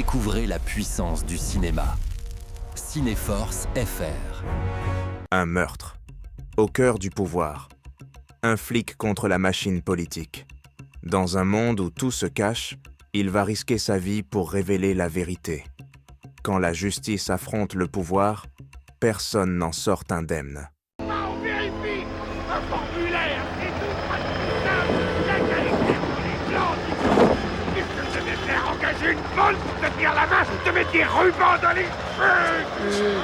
Découvrez la puissance du cinéma. Cinéforce FR. Un meurtre. Au cœur du pouvoir. Un flic contre la machine politique. Dans un monde où tout se cache, il va risquer sa vie pour révéler la vérité. Quand la justice affronte le pouvoir, personne n'en sort indemne. On vérifie un formulaire et tout la qualité pour les blancs. Qu'est-ce que je vais faire? Engager une folle pour te tenir la main, te mettre des rubans dans les cheveux?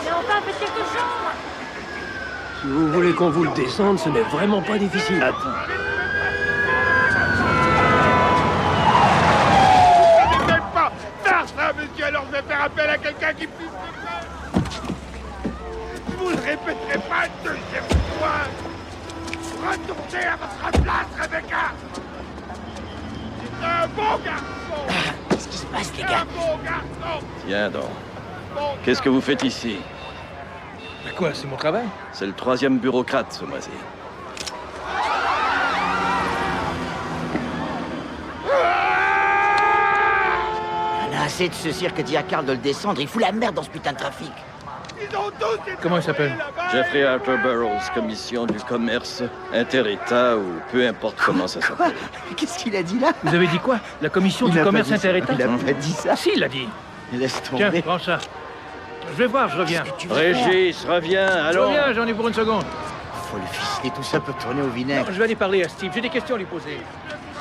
Mais enfin, faites quelque chose! Si vous voulez qu'on vous le descende, ce n'est vraiment pas difficile. Je ne vais pas faire ça, monsieur, alors je vais faire appel à quelqu'un qui puisse le faire. Je vous le répéterai pas une deuxième fois. Retournez à votre place, Rebecca. C'est un bon garçon. Qu'est-ce qui se passe, les Un gars? bon garçon. Tiens donc. Bon Qu'est-ce que vous faites ici? Quoi, c'est mon travail? C'est le 3e bureaucrate ce mois-ci. On a assez de ce cirque dit à Carl de le descendre, il fout la merde dans ce putain de trafic. Ils ont tous été Comment il s'appelle? là-bas. Jeffrey Arthur Burroughs, commission du commerce, inter-État ou peu importe comment ça s'appelle. Qu'est-ce qu'il a dit là? Vous avez dit quoi? La commission Il du a commerce pas dit ça. inter-État? Il a pas dit ça. Si, il l'a dit. Laisse Tiens, tomber. prends ça. Je vais voir, je reviens. Qu'est-ce que tu veux faire? Régis, reviens, Je allons. reviens, j'en ai pour une seconde. Faut le ficeler, tout ça peut tourner au Non, vinaigre. je vais aller parler à Steve, j'ai des questions à lui poser.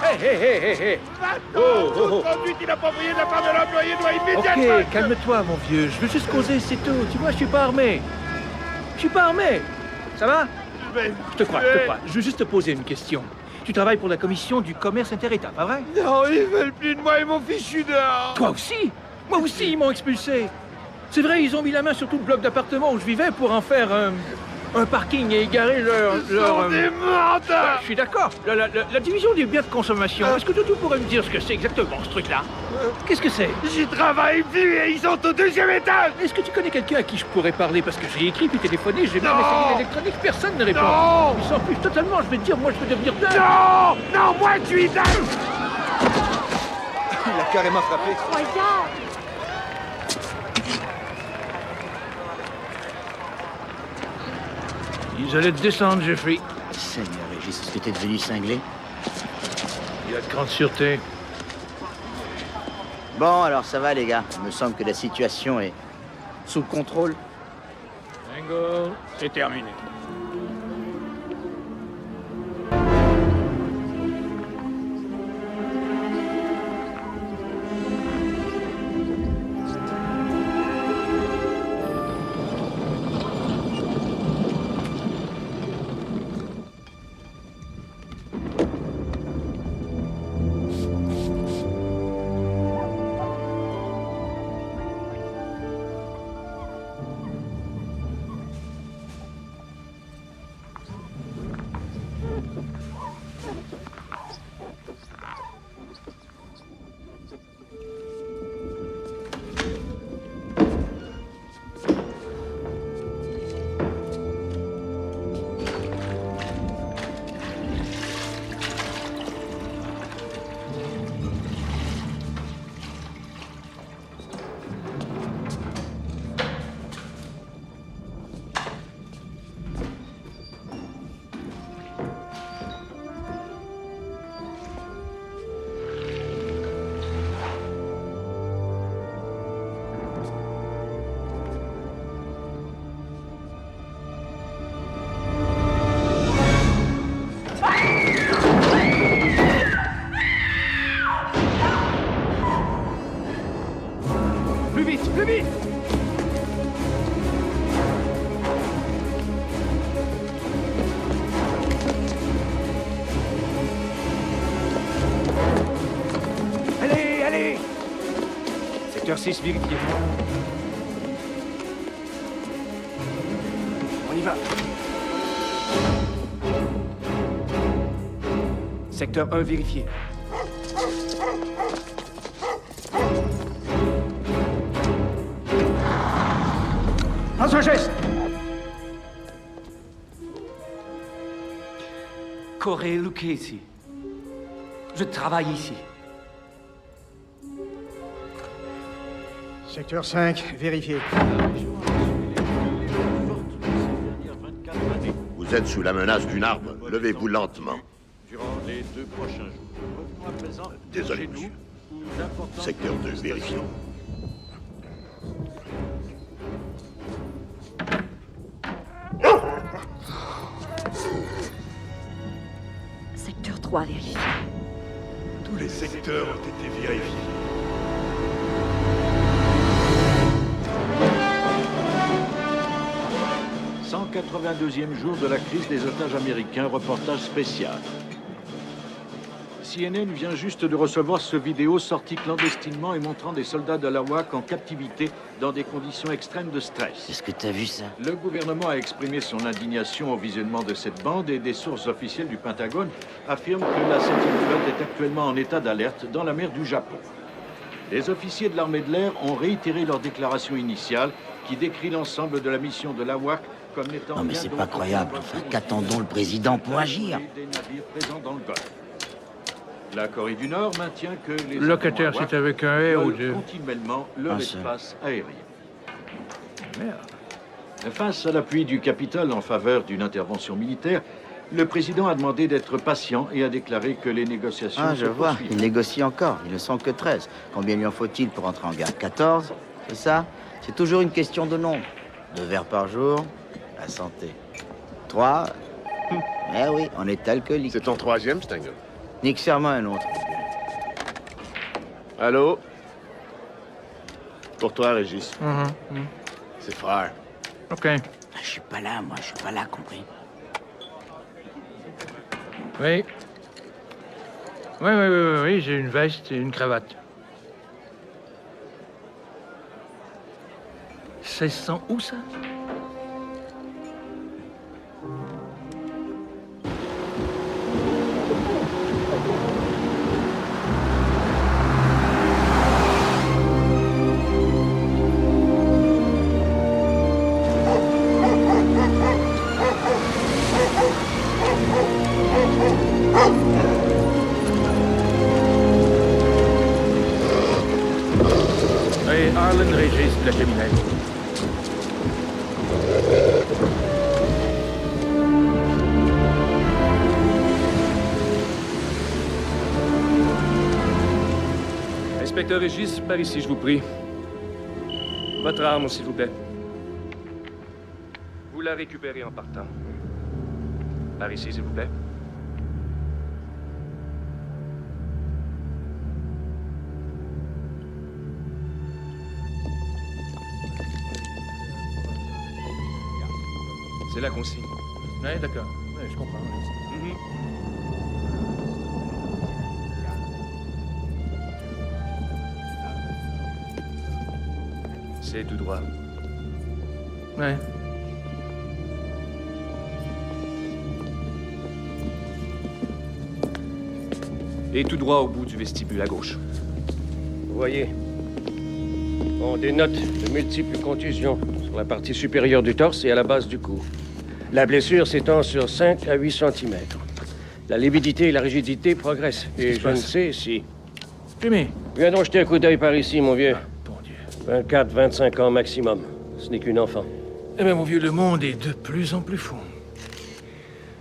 Hé, hé, hé, hé, hé. Maintenant, toute conduite inappropriée de la part de l'employé doit immédiatement... Ok, calme-toi, mon vieux. Je veux juste causer, c'est tout. Tu vois, je suis pas armé. Je suis pas armé. Ça va? Je te crois, je te crois. Je veux juste te poser une question. Tu travailles pour la commission du commerce inter-État, pas vrai? Non, ils veulent plus de moi, ils m'ont fichu dehors. Toi aussi? Moi aussi, ils m'ont expulsé. C'est vrai, ils ont mis la main sur tout le bloc d'appartements où je vivais pour en faire un parking et égarer Ils sont des mentards. Je suis d'accord. La division des biens de consommation. Est-ce que tu pourrais me dire ce que c'est exactement, ce truc-là? Qu'est-ce que c'est? J'y travaille plus et ils sont au 2e étage. Est-ce que tu connais quelqu'un à qui je pourrais parler? Parce que j'ai écrit puis téléphoné, j'ai même Non. essayé l'électronique, personne ne répond. Non. Ils s'en fichent totalement, je vais te dire, moi je veux devenir dingue. Non. Non, moi je suis dingue. Il a carrément frappé. Ils allaient te descendre, Jeffrey. Seigneur Régis, est-ce que t'es devenu cinglé? Il y a de grande sûreté. Bon, alors ça va, les gars. Il me semble que la situation est sous contrôle. Bingo, c'est terminé. Plus vite, plus vite! Allez, allez! Secteur 6, vérifié. On y va. Secteur 1, vérifié. Prends un geste! Corey Lucchesi. Je travaille ici. Secteur 5, vérifié. Vous êtes sous la menace d'une arme. Levez-vous lentement. Durant les 2 prochains jours. Revenons à présent Désolé, chez nous, monsieur. où d'importantes Secteur 2, manifestations- vérifié. Secteur 3 vérifié. Tous les secteurs ont été vérifiés. « 182e jour de la crise des otages américains, reportage spécial. CNN vient juste de recevoir ce vidéo sorti clandestinement et montrant des soldats de la WAC en captivité dans des conditions extrêmes de stress. Est-ce que t'as vu ça? Le gouvernement a exprimé son indignation au visionnement de cette bande et des sources officielles du Pentagone affirment que la 7e flotte est actuellement en état d'alerte dans la mer du Japon. Les officiers de l'armée de l'air ont réitéré leur déclaration initiale qui décrit l'ensemble de la mission de la WAC comme n'étant Non mais rien c'est d'autre pas croyable. qu'un Enfin, contrôle qu'attendons le président pour agir? des navires présents dans le Golfe. La Corée du Nord maintient que les Locataire, Allemands c'est avec un R ou volent deux? continuellement leur Un seul. espace aérien. Merde. Face à l'appui du Capitole en faveur d'une intervention militaire, le président a demandé d'être patient et a déclaré que les négociations Ah, je se vois. poursuivent. Il négocie encore. Ils ne sont que 13. Combien lui en faut-il pour entrer en guerre? 14? C'est ça? C'est toujours une question de nombre. 2 verres par jour, la santé. 3? Eh oui, on est alcoolique. C'est ton 3e, Stengel. Nique serment un autre. Allô? Pour toi, Régis. Mhm. C'est frère. OK. Ah, je suis pas là, moi. Je suis pas là, compris? Oui. Oui, j'ai une veste et une cravate. 1600 où, ça? Oui, Arlen Régis de la Cheminée. Inspecteur Régis, par ici, je vous prie. Votre arme, s'il vous plaît. Vous la récupérez en partant. Par ici, s'il vous plaît. C'est la consigne. Oui, d'accord. Oui, je comprends. C'est tout droit. Oui. Et tout droit au bout du vestibule à gauche. Vous voyez, on dénote de multiples contusions sur la partie supérieure du torse et à la base du cou. La blessure s'étend sur 5 à 8 cm. La lividité et la rigidité progressent. Et je ne sais si... Jimmy. Viens donc jeter un coup d'œil par ici, mon vieux. Bon Dieu. 24, 25 ans maximum. Ce n'est qu'une enfant. Eh bien, mon vieux, le monde est de plus en plus fou.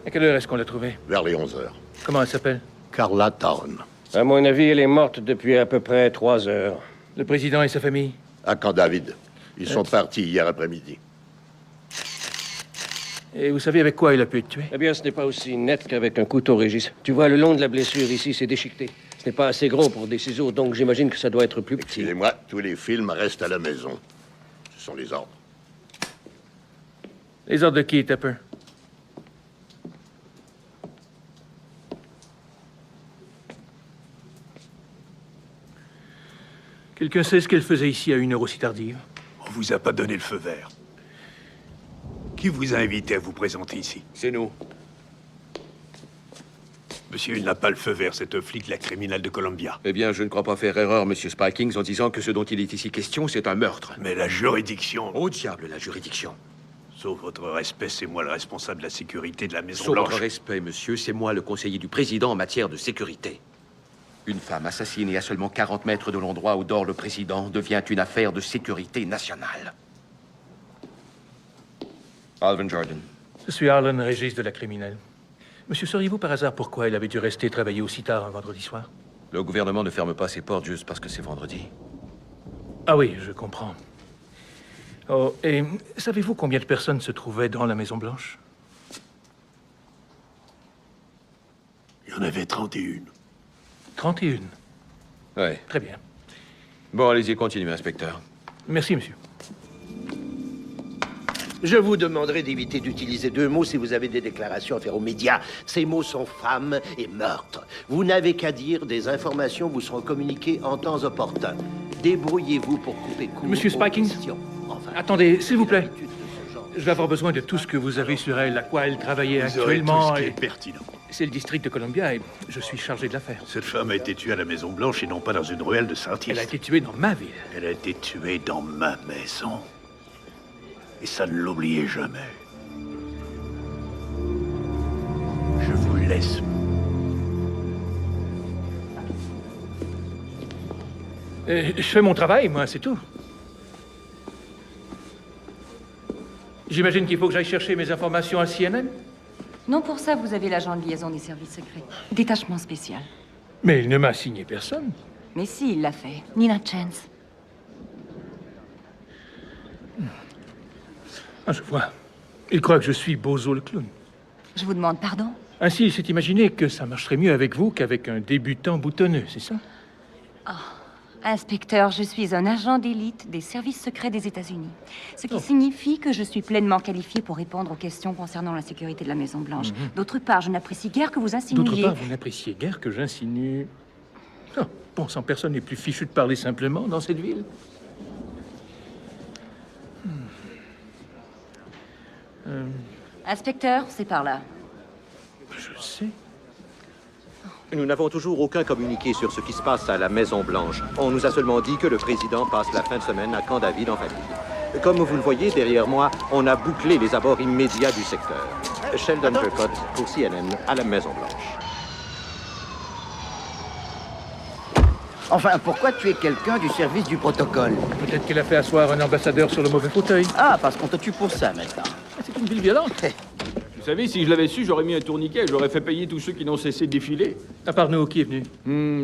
À quelle heure est-ce qu'on l'a trouvée? Vers les 11 heures. Comment elle s'appelle? Carla Town. À mon avis, elle est morte depuis à peu près 3 heures. Le président et sa famille? À Camp David. Ils sont partis hier après-midi. Et vous savez avec quoi il a pu être tué? Eh bien, ce n'est pas aussi net qu'avec un couteau, Régis. Tu vois, le long de la blessure ici, c'est déchiqueté. Ce n'est pas assez gros pour des ciseaux, donc j'imagine que ça doit être plus petit. Excusez-moi, tous les films restent à la maison. Ce sont les ordres. Les ordres de qui, Tupper? Quelqu'un sait ce qu'elle faisait ici à une heure aussi tardive? On vous a pas donné le feu vert. Qui vous a invité à vous présenter ici? C'est nous. Monsieur, il n'a pas le feu vert, c'est un flic de la criminelle de Columbia. Eh bien, je ne crois pas faire erreur, Monsieur Spikings, en disant que ce dont il est ici question, c'est un meurtre. Mais la juridiction... Au diable, la juridiction. Sauf votre respect, c'est moi le responsable de la sécurité de la Sauf Maison-Blanche. votre respect, monsieur, c'est moi le conseiller du président en matière de sécurité. Une femme assassinée à seulement 40 mètres de l'endroit où dort le président devient une affaire de sécurité nationale. Alvin Jordan. Je suis Harlan Régis de la criminelle. Monsieur, sauriez-vous par hasard pourquoi il avait dû rester travailler aussi tard un vendredi soir? Le gouvernement ne ferme pas ses portes juste parce que c'est vendredi. Ah oui, je comprends. Oh, et savez-vous combien de personnes se trouvaient dans la Maison-Blanche? Il y en avait 31. 31. Ouais. Très bien. Bon, allez-y, continuez, inspecteur. Merci, monsieur. Je vous demanderai d'éviter d'utiliser 2 mots si vous avez des déclarations à faire aux médias. Ces mots sont femme et meurtre. Vous n'avez qu'à dire, des informations vous seront communiquées en temps opportun. Débrouillez-vous pour couper court. Monsieur Spikings, enfin, attendez, s'il vous plaît. Je vais avoir besoin de tout ce que vous avez sur elle, à quoi elle travaillait actuellement. Tout ce qui est pertinent. C'est le district de Columbia et je suis chargé de l'affaire. Cette femme a été tuée à la Maison-Blanche et non pas dans une ruelle de Saint-Yves. Elle a été tuée dans ma ville. Elle a été tuée dans ma maison. Et ça, ne l'oubliez jamais. Je vous laisse. Je fais mon travail, moi, c'est tout. J'imagine qu'il faut que j'aille chercher mes informations à CNN? Non, pour ça, vous avez l'agent de liaison des services secrets. Détachement spécial. Mais il ne m'a signé personne. Mais si, il l'a fait. Nina Chance. Ah, je vois. Il croit que je suis Bozo le clown. Je vous demande pardon? Ainsi, il s'est imaginé que ça marcherait mieux avec vous qu'avec un débutant boutonneux, c'est ça? Inspecteur, je suis un agent d'élite des services secrets des États-Unis. Ce qui signifie que je suis pleinement qualifié pour répondre aux questions concernant la sécurité de la Maison-Blanche. D'autre part, je n'apprécie guère que vous insinuiez... D'autre part, vous n'appréciez guère que j'insinue... Oh, bon sang, personne n'est plus fichu de parler simplement dans cette ville. Inspecteur, c'est par là. Je sais. Nous n'avons toujours aucun communiqué sur ce qui se passe à la Maison-Blanche. On nous a seulement dit que le président passe la fin de semaine à Camp David en famille. Comme vous le voyez derrière moi, on a bouclé les abords immédiats du secteur. Sheldon Turcotte pour CNN à la Maison-Blanche. Enfin, pourquoi tuer quelqu'un du service du protocole? Peut-être qu'elle a fait asseoir un ambassadeur sur le mauvais fauteuil. Ah, parce qu'on te tue pour ça, maintenant. C'est une ville violente. Vous savez, si je l'avais su, j'aurais mis un tourniquet et j'aurais fait payer tous ceux qui n'ont cessé de défiler. À part nous, qui est venu?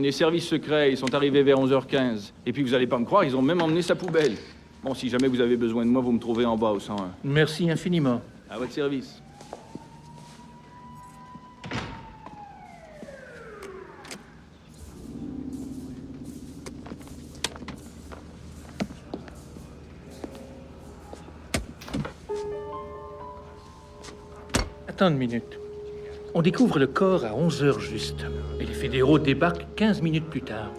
Les services secrets, ils sont arrivés vers 11h15. Et puis, vous allez pas me croire, ils ont même emmené sa poubelle. Bon, si jamais vous avez besoin de moi, vous me trouvez en bas au 101. Merci infiniment. À votre service. Attends une minute. On découvre le corps à 11h juste. Et les fédéraux débarquent 15 minutes plus tard.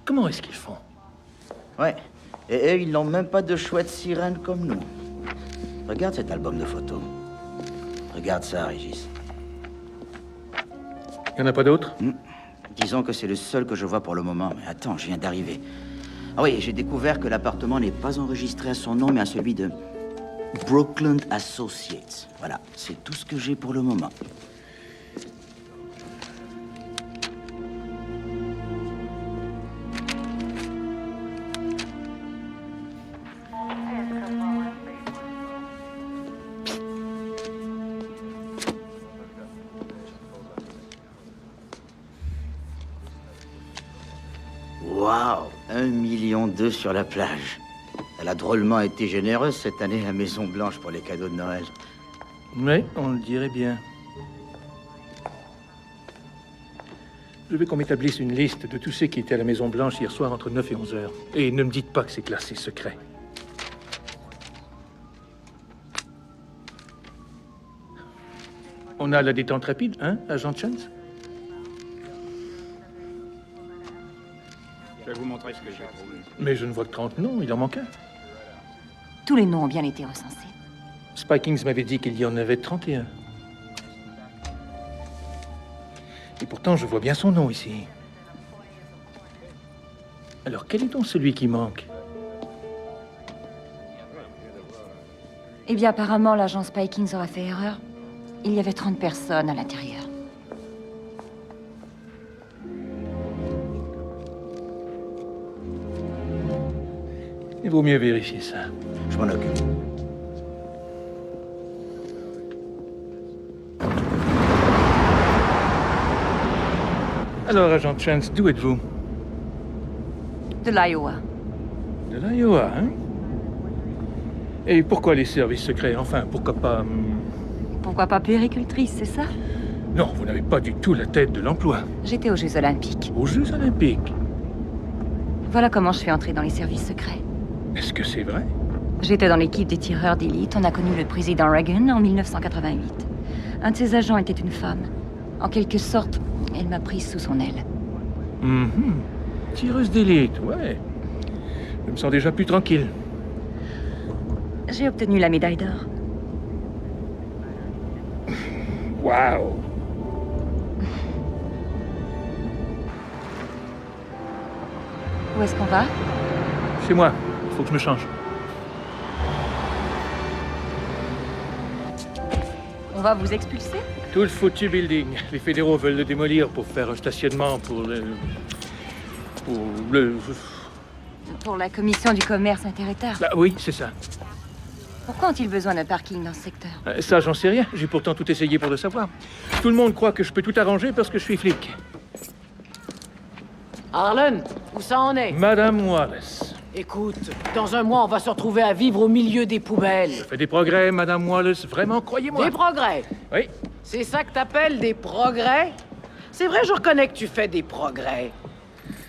Comment est-ce qu'ils font? Ouais. Et eux, ils n'ont même pas de chouette sirène comme nous. Regarde cet album de photos. Regarde ça, Régis. Il n'y en a pas d'autres? Disons que c'est le seul que je vois pour le moment. Mais attends, je viens d'arriver. Ah oui, j'ai découvert que l'appartement n'est pas enregistré à son nom, mais à celui de Brooklyn Associates. Voilà, c'est tout ce que j'ai pour le moment. Waouh, 1,2 million sur la plage. Elle a drôlement été généreuse cette année, la Maison-Blanche, pour les cadeaux de Noël. Oui, on le dirait bien. Je veux qu'on m'établisse une liste de tous ceux qui étaient à la Maison-Blanche hier soir entre 9 et 11 heures. Et ne me dites pas que c'est classé secret. On a la détente rapide, hein, agent Chance? Je vais vous montrer ce que j'ai trouvé. Mais je ne vois que 30 noms, il en manque un. Tous les noms ont bien été recensés. Spikings m'avait dit qu'il y en avait 31. Et pourtant, je vois bien son nom ici. Alors, quel est donc celui qui manque? Eh bien, apparemment, l'agent Spikings aura fait erreur. Il y avait 30 personnes à l'intérieur. Il vaut mieux vérifier ça. Je m'en occupe. Alors, agent Chance, d'où êtes-vous? De l'Iowa. De l'Iowa, hein? Et pourquoi les services secrets? Enfin, pourquoi pas... Pourquoi pas puéricultrice, c'est ça? Non, vous n'avez pas du tout la tête de l'emploi. J'étais aux Jeux Olympiques. Aux Jeux Olympiques? Voilà comment je suis entrée dans les services secrets. Est-ce que c'est vrai? J'étais dans l'équipe des tireurs d'élite. On a connu le président Reagan en 1988. Un de ses agents était une femme. En quelque sorte, elle m'a prise sous son aile. Tireuse d'élite, ouais. Je me sens déjà plus tranquille. J'ai obtenu la médaille d'or. Waouh! Où est-ce qu'on va? Chez moi. Il faut que je me change. On va vous expulser? Tout le foutu building. Les fédéraux veulent le démolir pour faire un stationnement pour le... Pour la commission du commerce inter-État. Ah, oui, c'est ça. Pourquoi ont-ils besoin d'un parking dans ce secteur? Ça, j'en sais rien. J'ai pourtant tout essayé pour le savoir. Tout le monde croit que je peux tout arranger parce que je suis flic. Harlan, où ça en est? Madame Wallace. Écoute, dans un mois, on va se retrouver à vivre au milieu des poubelles. Je fais des progrès, Madame Wallace. Vraiment, croyez-moi. Des progrès? Oui. C'est ça que t'appelles des progrès? C'est vrai, je reconnais que tu fais des progrès.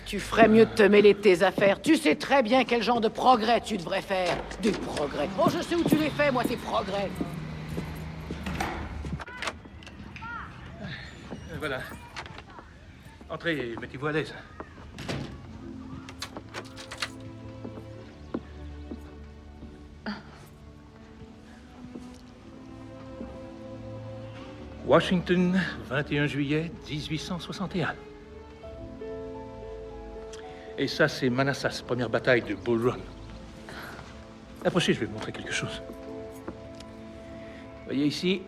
Tu ferais mieux de te mêler de tes affaires. Tu sais très bien quel genre de progrès tu devrais faire. Des progrès. Oh, je sais où tu les fais, moi, tes progrès. Voilà. Entrez et mettez-vous à l'aise. Washington, 21 juillet 1861. Et ça, c'est Manassas, première bataille de Bull Run. Approchez, je vais vous montrer quelque chose. Voyez ici,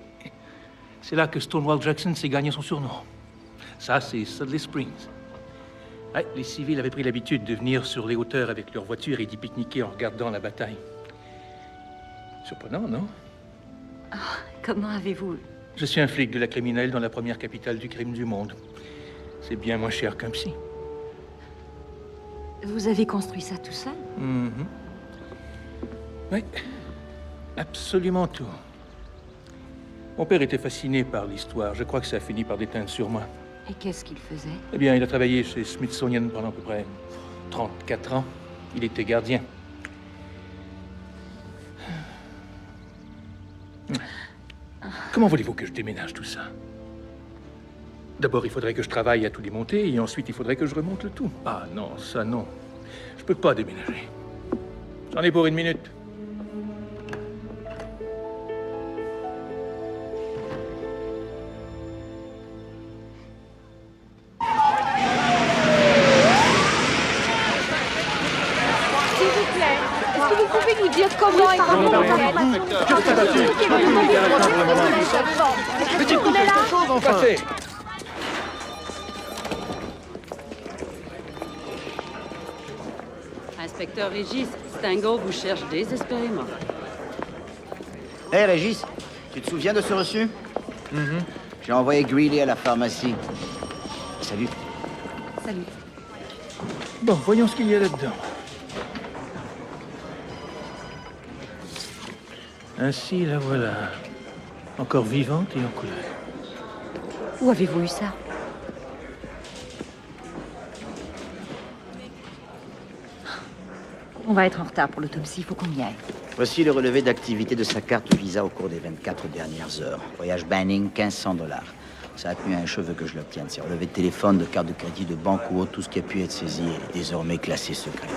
c'est là que Stonewall Jackson s'est gagné son surnom. Ça, c'est Sudley Springs. Ouais, les civils avaient pris l'habitude de venir sur les hauteurs avec leurs voitures et d'y pique-niquer en regardant la bataille. Surprenant, non? Oh, comment avez-vous... Je suis un flic de la criminelle dans la première capitale du crime du monde. C'est bien moins cher qu'un psy. Vous avez construit ça tout seul? Oui, absolument tout. Mon père était fasciné par l'histoire. Je crois que ça a fini par déteindre sur moi. Et qu'est-ce qu'il faisait? Eh bien, il a travaillé chez Smithsonian pendant à peu près 34 ans. Il était gardien. Comment voulez-vous que je déménage tout ça? D'abord, il faudrait que je travaille à tout démonter, et ensuite, il faudrait que je remonte le tout. Ah non, ça non. Je peux pas déménager. J'en ai pour une minute. S'il vous plaît, est-ce que vous pouvez nous dire comment est Petite coupe, quelque chose, enfin. Passez. Inspecteur Régis, Stingo vous cherche désespérément. Hé, Régis, tu te souviens de ce reçu? J'ai envoyé Greeley à la pharmacie. Salut. Salut. Bon, voyons ce qu'il y a là-dedans. Ainsi, la voilà. Encore vivante et en couleur. Où avez-vous eu ça? On va être en retard pour l'autopsie, il faut qu'on y aille. Voici le relevé d'activité de sa carte Visa au cours des 24 dernières heures. Voyage Banning, 1500 $. Ça a tenu à un cheveu que je l'obtienne. C'est relevé de téléphone, de carte de crédit, de banque ou autre, tout ce qui a pu être saisi est désormais classé secret.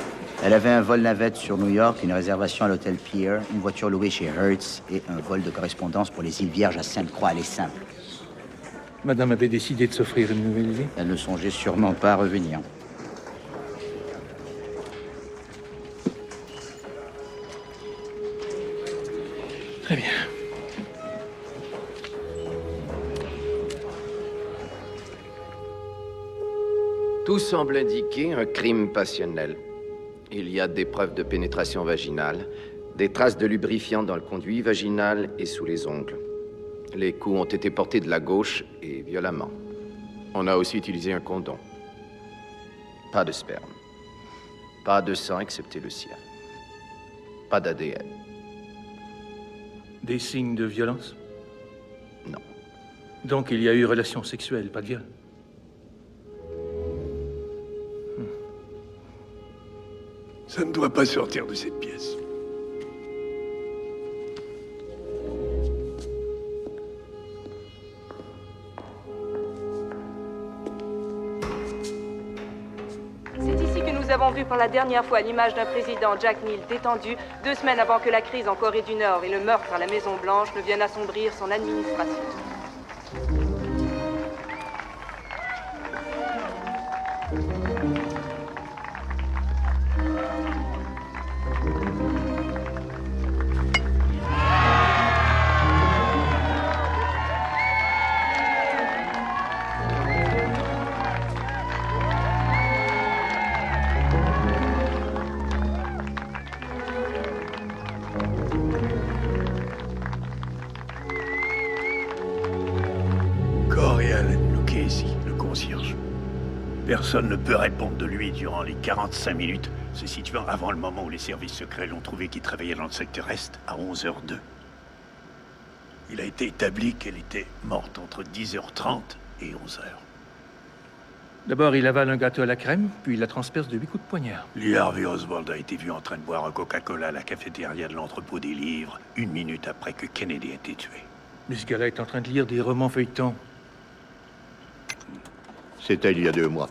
Elle avait un vol navette sur New York, une réservation à l'hôtel Pier, une voiture louée chez Hertz et un vol de correspondance pour les îles Vierges à Sainte-Croix. Elle est simple. Madame avait décidé de s'offrir une nouvelle vie. Elle ne songeait sûrement pas à revenir. Très bien. Tout semble indiquer un crime passionnel. Il y a des preuves de pénétration vaginale, des traces de lubrifiant dans le conduit vaginal et sous les ongles. Les coups ont été portés de la gauche et violemment. On a aussi utilisé un condom. Pas de sperme. Pas de sang excepté le sien. Pas d'ADN. Des signes de violence? Non. Donc il y a eu relation sexuelle, pas de viol? Ça ne doit pas sortir de cette pièce. C'est ici que nous avons vu pour la dernière fois l'image d'un président, Jack Neal, détendu 2 semaines avant que la crise en Corée du Nord et le meurtre à la Maison-Blanche ne viennent assombrir son administration. Personne ne peut répondre de lui durant les 45 minutes, se situant avant le moment où les services secrets l'ont trouvé qui travaillait dans le secteur Est à 11h02. Il a été établi qu'elle était morte entre 10h30 et 11h. D'abord, il avale un gâteau à la crème, puis il la transperce de 8 coups de poignard. Lee Harvey Oswald a été vu en train de boire un Coca-Cola à la cafétéria de l'entrepôt des livres, 1 minute après que Kennedy a été tué. Mais ce gars-là est en train de lire des romans feuilletons. C'était il y a 2 mois.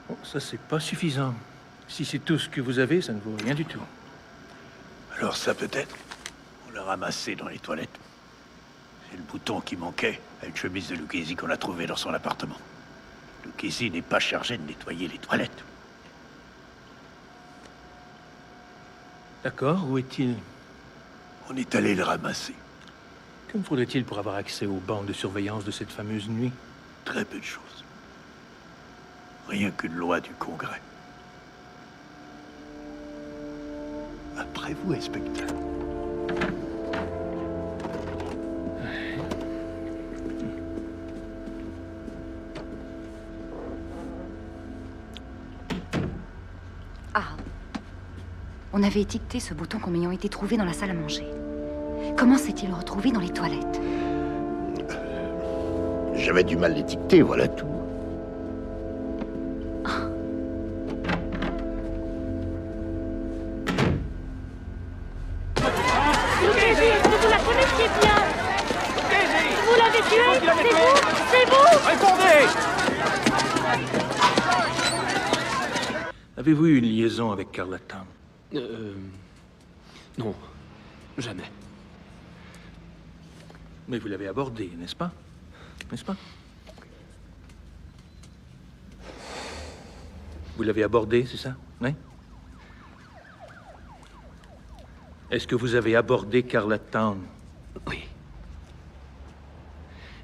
Bon, ça, c'est pas suffisant. Si c'est tout ce que vous avez, ça ne vaut rien du tout. Alors ça peut-être, on l'a ramassé dans les toilettes. C'est le bouton qui manquait à une chemise de Lucchesi qu'on a trouvée dans son appartement. Lucchesi n'est pas chargé de nettoyer les toilettes. D'accord, où est-il? On est allé le ramasser. Que me faudrait-il pour avoir accès aux bandes de surveillance de cette fameuse nuit? Très peu de choses. Rien qu'une loi du Congrès. Après vous, inspecteur. Ah. On avait étiqueté ce bouton comme ayant été trouvé dans la salle à manger. Comment s'est-il retrouvé dans les toilettes? J'avais du mal l'étiqueter, voilà tout. Vous la connaissiez bien. Vous l'avez tué? C'est vous? C'est vous? Répondez! Avez-vous eu une liaison avec Carla Town? Non. Jamais. Mais vous l'avez abordée, n'est-ce pas? N'est-ce pas? Vous l'avez abordée, c'est ça? Oui? Est-ce que vous avez abordé Carla Town? Oui.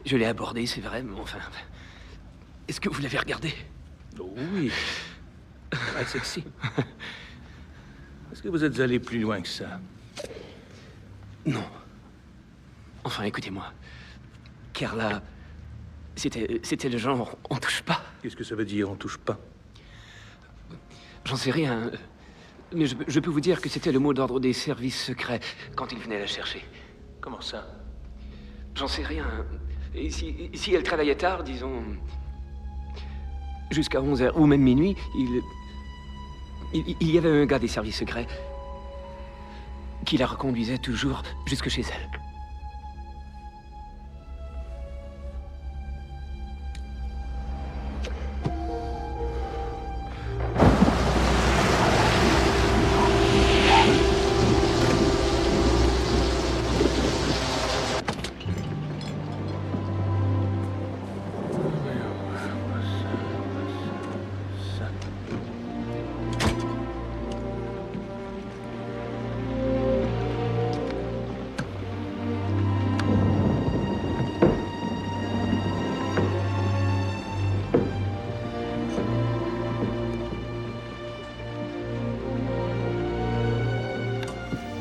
Je l'ai abordé, c'est vrai, mais enfin... Est-ce que vous l'avez regardé? Oh oui. Très sexy. Est-ce que vous êtes allé plus loin que ça? Non. Enfin, écoutez-moi. Carla... C'était le genre... On touche pas. Qu'est-ce que ça veut dire, on touche pas? J'en sais rien. Mais je peux vous dire que c'était le mot d'ordre des services secrets quand ils venaient la chercher. Comment ça? J'en sais rien. Et si elle travaillait tard, disons... Jusqu'à 11h ou même minuit, il y avait un gars des services secrets qui la reconduisait toujours jusque chez elle.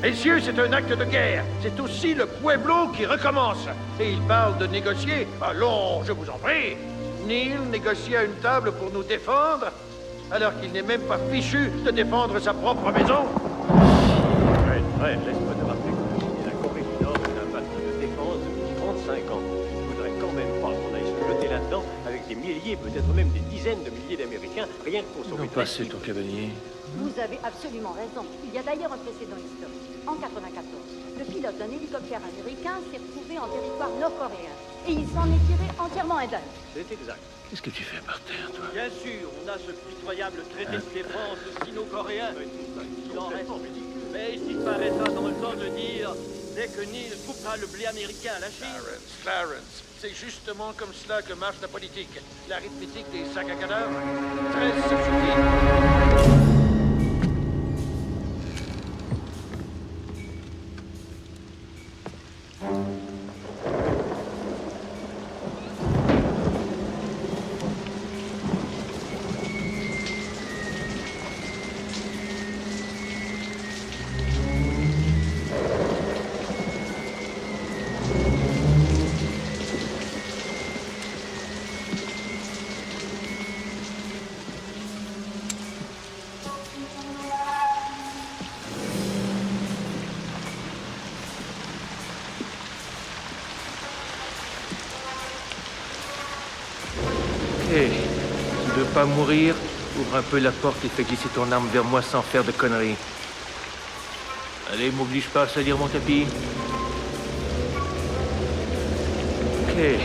Messieurs, c'est un acte de guerre. C'est aussi le Pueblo qui recommence. Et il parle de négocier. Allons, je vous en prie. Neil négocie à une table pour nous défendre, alors qu'il n'est même pas fichu de défendre sa propre maison. Fred, laisse-moi te rappeler que la Corée du Nord est un bâti de défense depuis 35 ans. Je voudrais quand même pas qu'on aille se jeter là-dedans avec des milliers, peut-être même des dizaines de milliers d'Américains, rien que pour sauver Non, passez ton cavalier. Vous avez absolument raison. Il y a d'ailleurs un précédent historique. En 94, le pilote d'un hélicoptère américain s'est retrouvé en territoire nord-coréen. Et il s'en est tiré entièrement indemne. C'est exact. Qu'est-ce que tu fais par terre, toi? Bien sûr, on a ce pitoyable traité de défense sino-coréen. Il en reste. Mais il paraîtra dans le temps de dire, dès que Neil coupera le blé américain à la Chine... Clarence, c'est justement comme cela que marche la politique. L'arithmétique des sacs à cadavres, très subtil. Hé, tu veux pas mourir? Ouvre un peu la porte et fais glisser ton arme vers moi sans faire de conneries. Allez, m'oblige pas à salir mon tapis. Ok.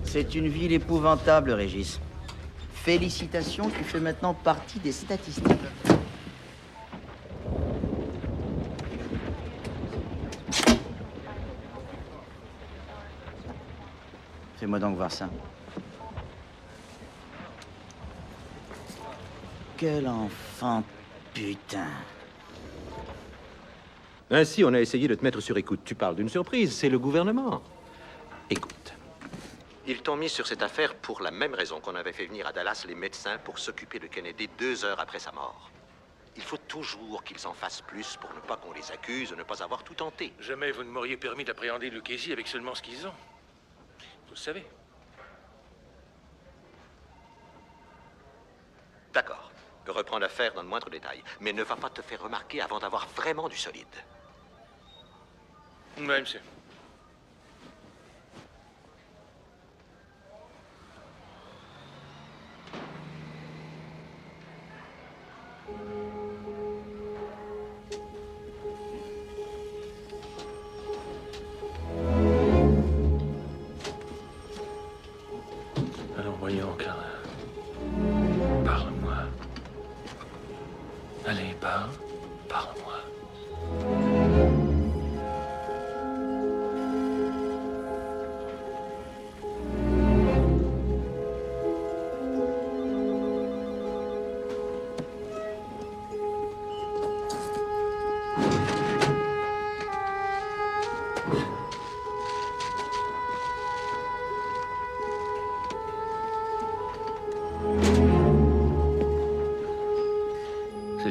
C'est une ville épouvantable, Régis. Félicitations, tu fais maintenant partie des statistiques. Fais-moi donc voir ça. Quel enfant, putain. Ainsi, on a essayé de te mettre sur écoute. Tu parles d'une surprise, c'est le gouvernement. Écoute. Ils t'ont mis sur cette affaire pour la même raison qu'on avait fait venir à Dallas les médecins pour s'occuper de Kennedy 2 heures après sa mort. Il faut toujours qu'ils en fassent plus pour ne pas qu'on les accuse de ne pas avoir tout tenté. Jamais vous ne m'auriez permis d'appréhender le Casey avec seulement ce qu'ils ont. Vous le savez. D'accord. Reprends l'affaire dans le moindre détail. Mais ne va pas te faire remarquer avant d'avoir vraiment du solide. Oui, monsieur. Allons, voyons, Carla. Parle-moi.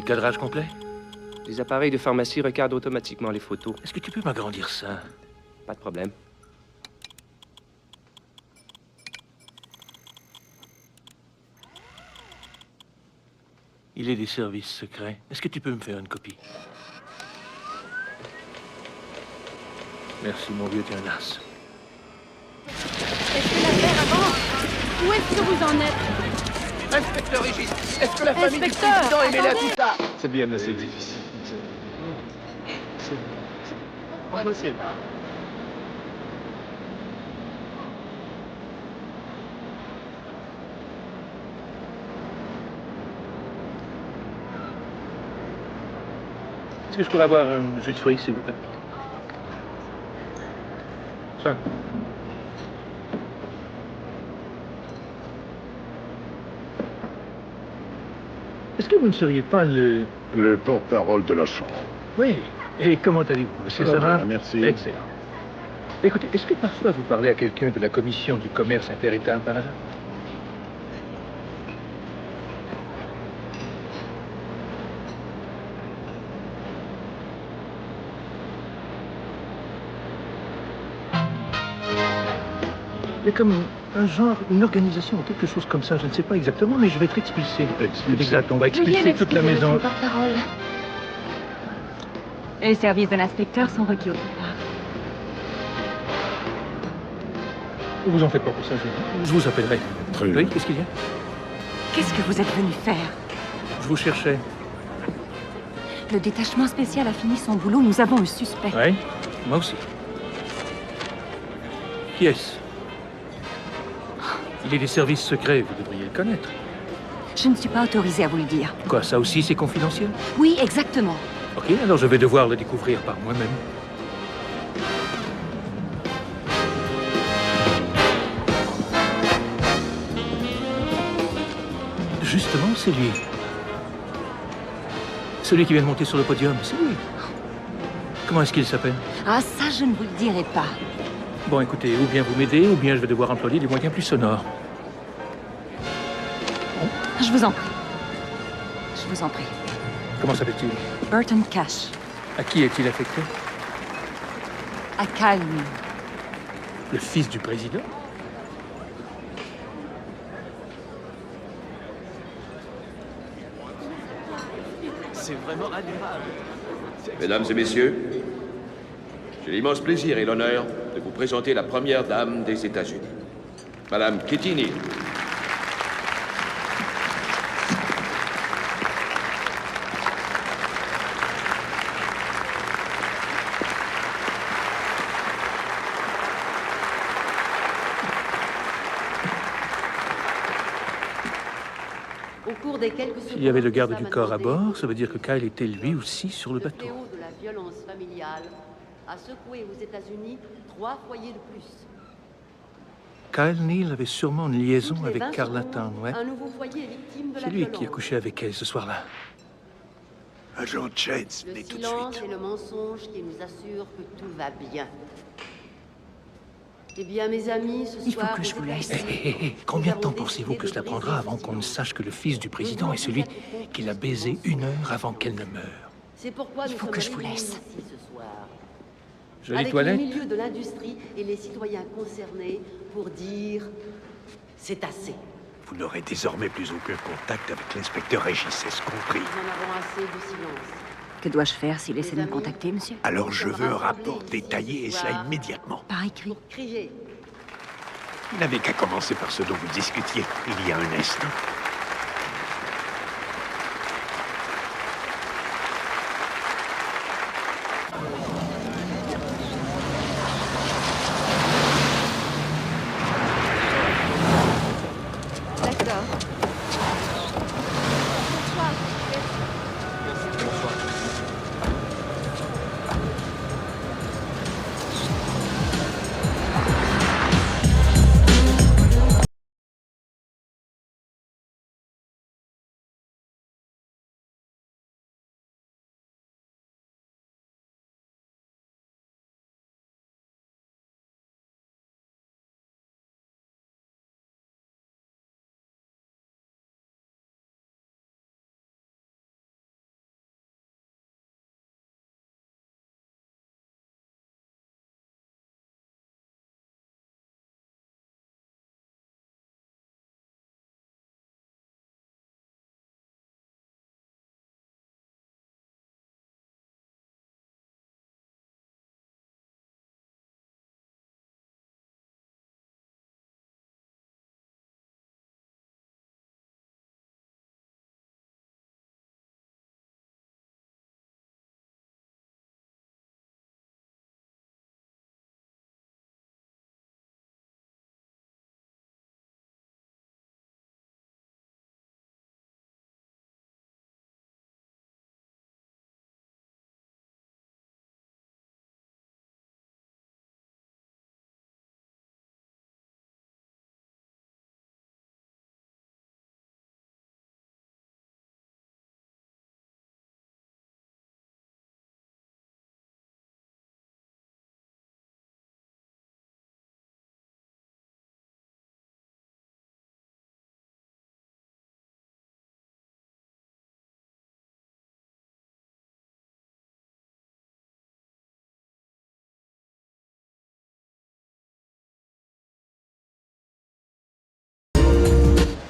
cadrage complet? Les appareils de pharmacie recadrent automatiquement les photos. Est-ce que tu peux m'agrandir ça? Pas de problème. Il est des services secrets. Est-ce que tu peux me faire une copie? Merci, mon vieux, t'es un as. Est-ce que l'affaire avance? Où est-ce que vous en êtes? Inspecteur Régis, est-ce que la famille du Inspecteur, président est mêlée à attendez. tout ça? C'est bien assez difficile. Pas possible. Est-ce que je pourrais avoir un jus de fruits, s'il vous plaît? Ça. Est-ce que vous ne seriez pas le porte-parole de la Chambre. Oui. Et comment allez-vous, monsieur Sarah? Merci. Excellent. Écoutez, est-ce que parfois vous parlez à quelqu'un de la commission du commerce interétat par hasard? Il y a comme un genre, une organisation, quelque chose comme ça, je ne sais pas exactement, mais je vais être expulsé. Exact, on va expulser toute la maison. Porte-parole. Les services de l'inspecteur sont requis au départ. Vous en faites pas pour ça, je vous appellerai. Très Oui, qu'est-ce qu'il y a? Qu'est-ce que vous êtes venu faire? Je vous cherchais. Le détachement spécial a fini son boulot. Nous avons un suspect. Oui, moi aussi. Qui est-ce? Il est des services secrets, vous devriez le connaître. Je ne suis pas autorisée à vous le dire. Quoi, ça aussi, c'est confidentiel? Oui, exactement. Ok, alors je vais devoir le découvrir par moi-même. Justement, c'est lui. Celui qui vient de monter sur le podium, c'est lui. Comment est-ce qu'il s'appelle? Ah, ça, je ne vous le dirai pas. Bon, écoutez, ou bien vous m'aidez, ou bien je vais devoir employer des moyens plus sonores. Je vous en prie. Je vous en prie. Comment s'appelle-t-il? Burton Cash. À qui est-il affecté? À Calme. Le fils du président? C'est vraiment admirable. Mesdames et messieurs, j'ai l'immense plaisir et l'honneur de vous présenter la première dame des États-Unis, Madame Kitty Neal. Au cours des quelques secondes S'il y avait le garde qui du corps à s'amènent bord, ça veut dire que Kyle était lui aussi sur le le bateau. fléau de la violence familiale a secoué aux États-Unis 3 foyers de plus. Kyle Neal avait sûrement une liaison Toutes les avec 20 Carla secondes, Town, ouais. Un nouveau foyer est victime de la C'est lui violence. qui a couché avec elle ce soir-là. Agent Chance, Le venez tout de silence suite. et le mensonge qui nous assurent que tout va bien. Eh bien, mes amis, ce Il faut soir, que je aux vous laisse. États-Unis, Combien de nous temps avons pensez-vous décidé que de cela briser prendra le avant qu'on ne silence. sache que le fils du président est celui qu'il a baisé 1 heure avant qu'elle ne meure? C'est pourquoi Il nous faut sommes que je vous réunis laisse. ici ce soir. Jolie Avec toilette? le milieu de l'industrie et les citoyens concernés pour dire c'est assez. Vous n'aurez désormais plus aucun contact avec l'inspecteur Régis, est-ce compris? Nous en avons assez de silence. Que dois-je faire s'il essaie de me contacter, monsieur? Alors je veux un rapport détaillé et cela immédiatement. Par écrit. Criez. Vous n'avez qu'à commencer par ce dont vous discutiez il y a un instant.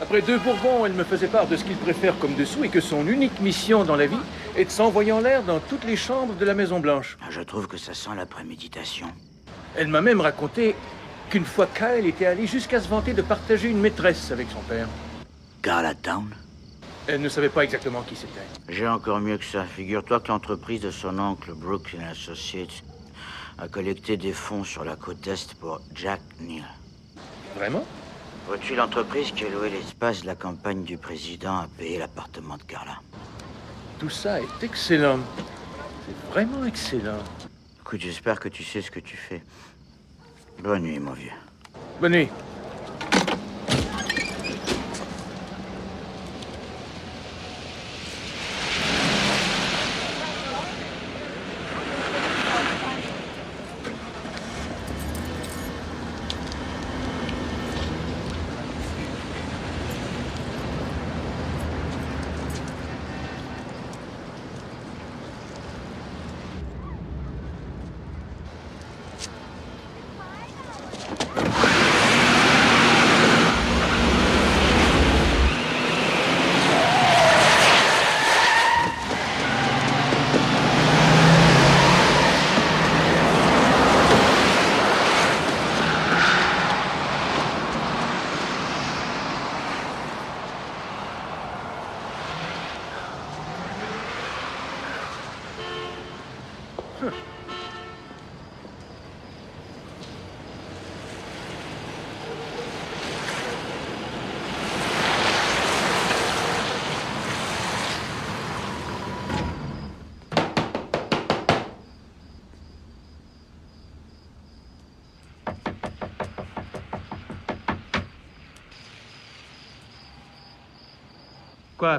Après 2 Bourbons, elle me faisait part de ce qu'il préfère comme dessous et que son unique mission dans la vie est de s'envoyer en l'air dans toutes les chambres de la Maison-Blanche. Je trouve que ça sent la préméditation. Elle m'a même raconté qu'une fois Kyle était allé jusqu'à se vanter de partager une maîtresse avec son père. Carla Town? Elle ne savait pas exactement qui c'était. J'ai encore mieux que ça. Figure-toi que l'entreprise de son oncle, Brooks & Associates, a collecté des fonds sur la côte Est pour Jack Neal. Vraiment? Vois-tu, l'entreprise qui a loué l'espace de la campagne du président a payé l'appartement de Carla. Tout ça est excellent. C'est vraiment excellent. Écoute, j'espère que tu sais ce que tu fais. Bonne nuit, mon vieux. Bonne nuit.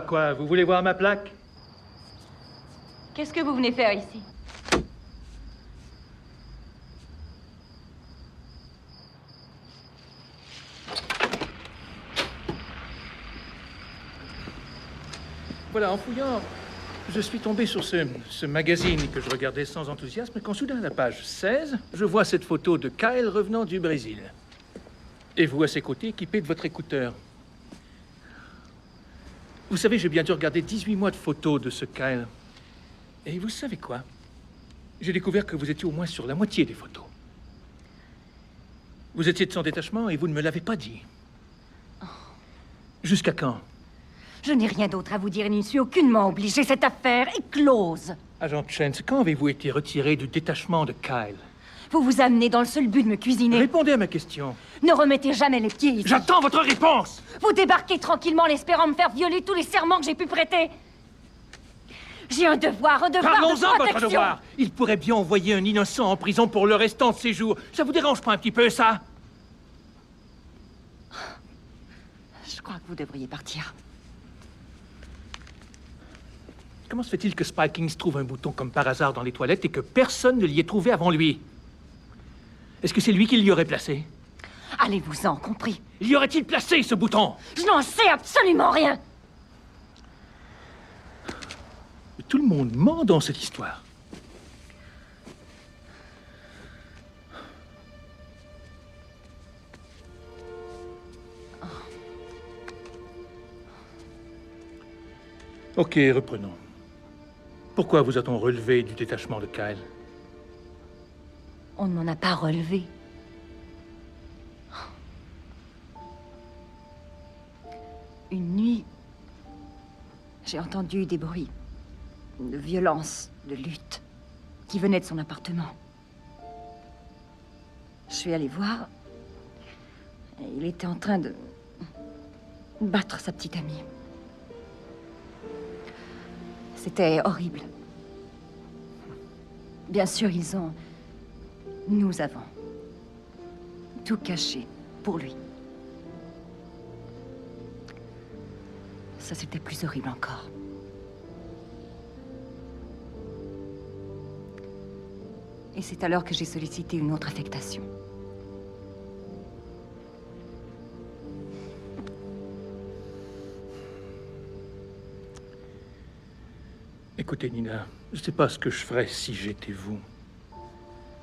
Quoi? Vous voulez voir ma plaque? Qu'est-ce que vous venez faire ici? Voilà, en fouillant, je suis tombé sur ce magazine que je regardais sans enthousiasme quand soudain, à la page 16, je vois cette photo de Kyle revenant du Brésil. Et vous à ses côtés, équipé de votre écouteur. Vous savez, j'ai bien dû regarder 18 mois de photos de ce Kyle. Et vous savez quoi? J'ai découvert que vous étiez au moins sur la moitié des photos. Vous étiez de son détachement et vous ne me l'avez pas dit. Jusqu'à quand? Je n'ai rien d'autre à vous dire et n'y suis aucunement obligée. Cette affaire est close. Agent Chance, quand avez-vous été retiré du détachement de Kyle? Vous vous amenez dans le seul but de me cuisiner. Répondez à ma question. Ne remettez jamais les pieds ici. J'attends votre réponse! Vous débarquez tranquillement en espérant me faire violer tous les serments que j'ai pu prêter. J'ai un devoir de Parlons-en, protection. votre devoir! Il pourrait bien envoyer un innocent en prison pour le restant de ses jours. Ça vous dérange pas un petit peu, ça? Je crois que vous devriez partir. Comment se fait-il que Spikings trouve un bouton comme par hasard dans les toilettes et que personne ne l'y ait trouvé avant lui? Est-ce que c'est lui qui l'y aurait placé? Allez-vous-en, compris? Y aurait-il placé ce bouton? Je n'en sais absolument rien! Tout le monde ment dans cette histoire. Ok, reprenons. Pourquoi vous a-t-on relevé du détachement de Kyle? On ne m'en a pas relevé. Une nuit, j'ai entendu des bruits de violence, de lutte, qui venaient de son appartement. Je suis allée voir. Et il était en train de battre sa petite amie. C'était horrible. Bien sûr, nous avons tout caché pour lui. Ça, c'était plus horrible encore. Et c'est alors que j'ai sollicité une autre affectation. Écoutez, Nina, je ne sais pas ce que je ferais si j'étais vous.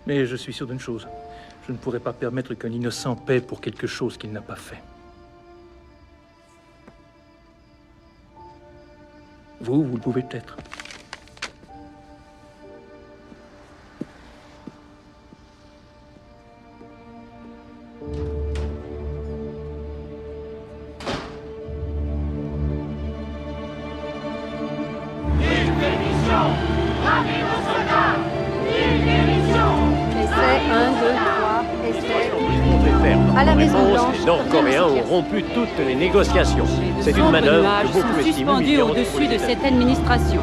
Mais je suis sûr d'une chose. Je ne pourrais pas permettre qu'un innocent paie pour quelque chose qu'il n'a pas fait. Vous le pouvez peut-être. À la Maison Blanche, les Nord-Coréens ont rompu toutes les négociations. C'est une manœuvre que beaucoup estiment suspendus humiliante pour au-dessus les de cette administration.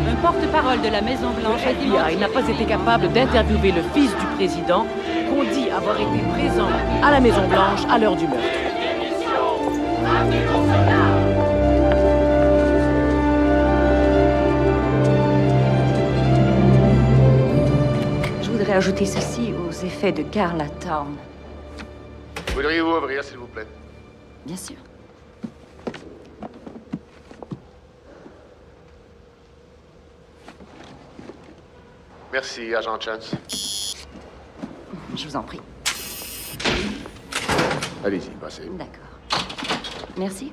Un porte-parole de la Maison Blanche a dit Il n'a pas été capable d'interviewer le fils du président qu'on dit avoir été présent à la Maison Blanche à l'heure du meurtre. Je voudrais ajouter ceci aux effets de Carla Town. Voudriez-vous ouvrir, s'il vous plaît? Bien sûr. Merci, agent Chance. Je vous en prie. Allez-y, passez. D'accord. Merci.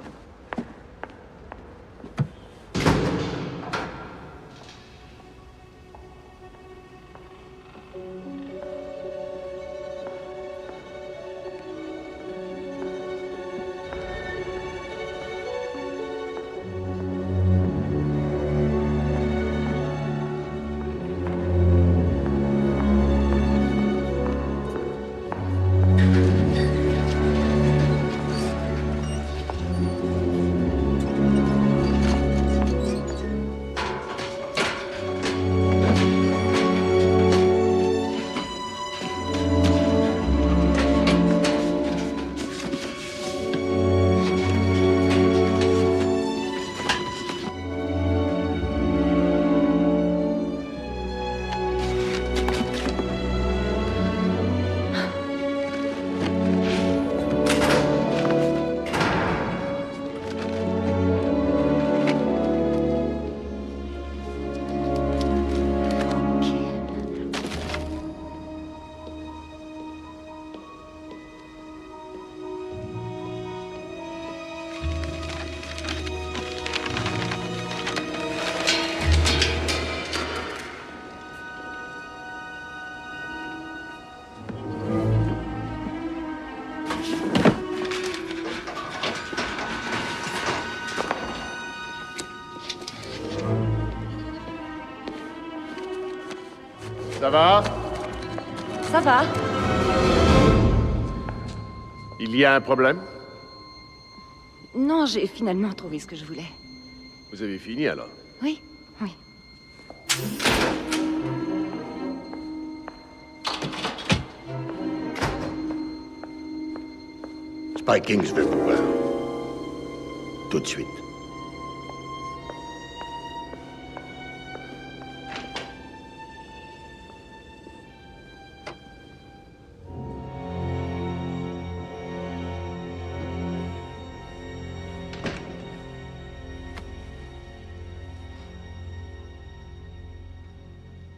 Ça va? Ça va. Il y a un problème? Non, j'ai finalement trouvé ce que je voulais. Vous avez fini alors? Oui, oui. Spike Kings veut vous voir. Tout de suite.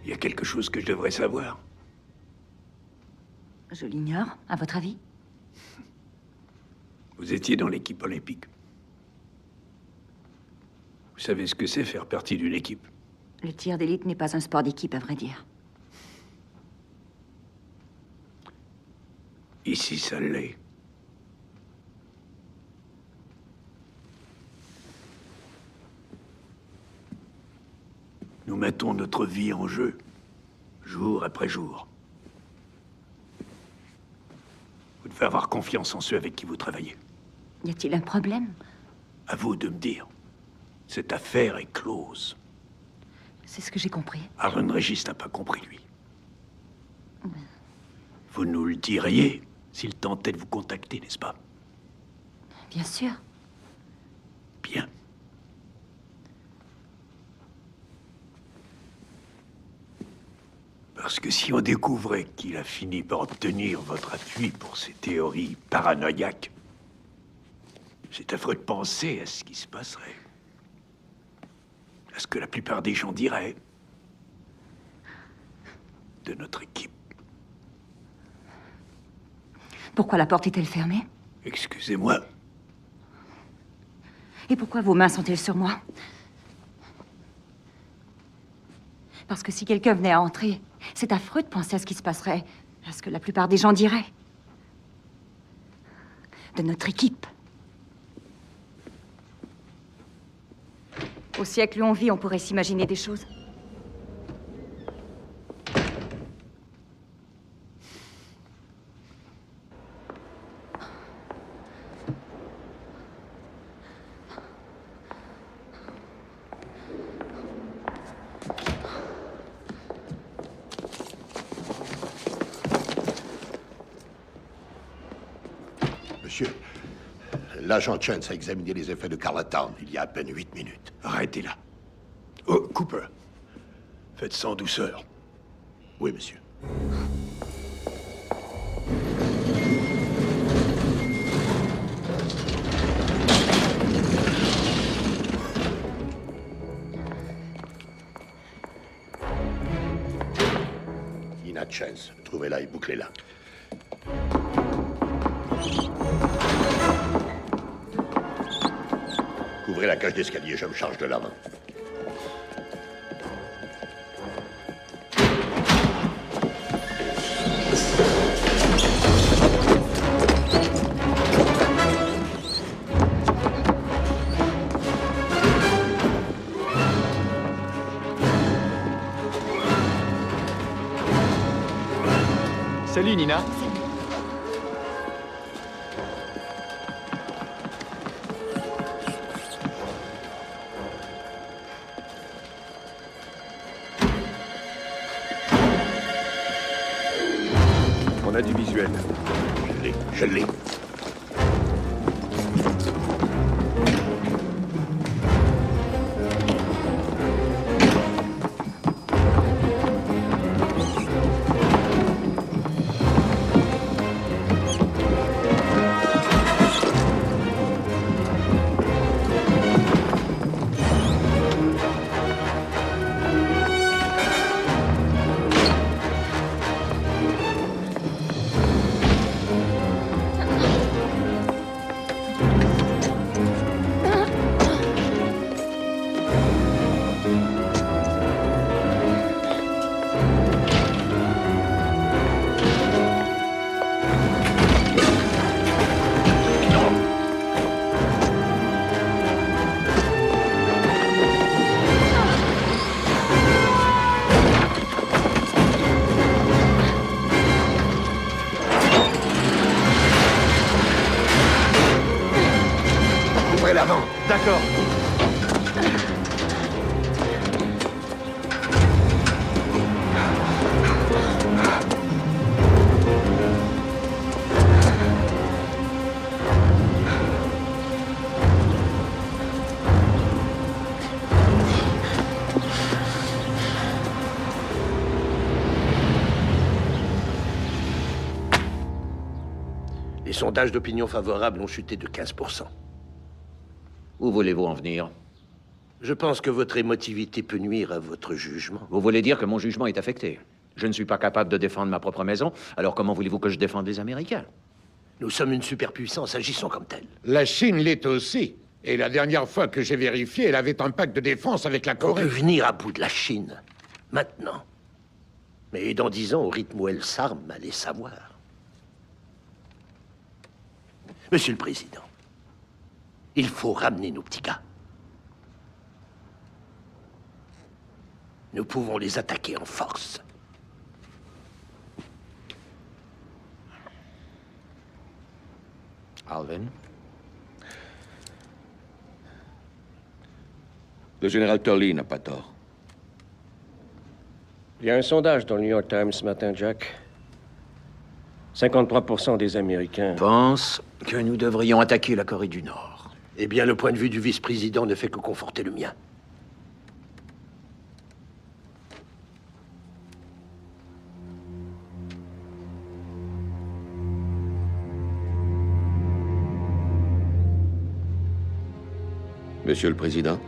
Il y a quelque chose que je devrais savoir. Je l'ignore, à votre avis? Vous étiez dans l'équipe olympique. Vous savez ce que c'est faire partie d'une équipe? Le tir d'élite n'est pas un sport d'équipe, à vrai dire. Ici, ça l'est. Nous mettons notre vie en jeu, jour après jour. Vous devez avoir confiance en ceux avec qui vous travaillez. Y a-t-il un problème? À vous de me dire. Cette affaire est close. C'est ce que j'ai compris. Arlen Régis n'a pas compris, lui. Vous nous le diriez s'il tentait de vous contacter, n'est-ce pas? Bien sûr. Bien. Parce que si on découvrait qu'il a fini par obtenir votre appui pour ses théories paranoïaques, c'est affreux de penser à ce qui se passerait. À ce que la plupart des gens diraient de notre équipe. Pourquoi la porte est-elle fermée? Excusez-moi. Et pourquoi vos mains sont-elles sur moi? Parce que si quelqu'un venait à entrer, c'est affreux de penser à ce qui se passerait, à ce que la plupart des gens diraient. De notre équipe. Au siècle où on vit, on pourrait s'imaginer des choses. Monsieur, l'agent Chance a examiné les effets de Carlatown il y a à peine 8 minutes. Arrêtez là. Oh, Cooper. Faites sans douceur. Oui, monsieur. Ina Chance, trouvez-la et bouclez-la. Couvrez la cage d'escalier, je me charge de l'avant. Salut, Nina. On a du visuel. Je l'ai. L'avant. D'accord. Les sondages d'opinion favorables ont chuté de 15%. Où voulez-vous en venir? Je pense que votre émotivité peut nuire à votre jugement. Vous voulez dire que mon jugement est affecté? Je ne suis pas capable de défendre ma propre maison, alors comment voulez-vous que je défende les Américains? Nous sommes une superpuissance, agissons comme telle. La Chine l'est aussi. Et la dernière fois que j'ai vérifié, elle avait un pacte de défense avec la On Corée. peut venir à bout de la Chine, maintenant. Mais dans 10 ans, au rythme où elle s'arme, allez savoir. Monsieur le Président, il faut ramener nos petits gars. Nous pouvons les attaquer en force. Alvin? Le général Turley n'a pas tort. Il y a un sondage dans le New York Times ce matin, Jack. 53% des Américains pensent que nous devrions attaquer la Corée du Nord. Eh bien, le point de vue du vice-président ne fait que conforter le mien. Monsieur le Président?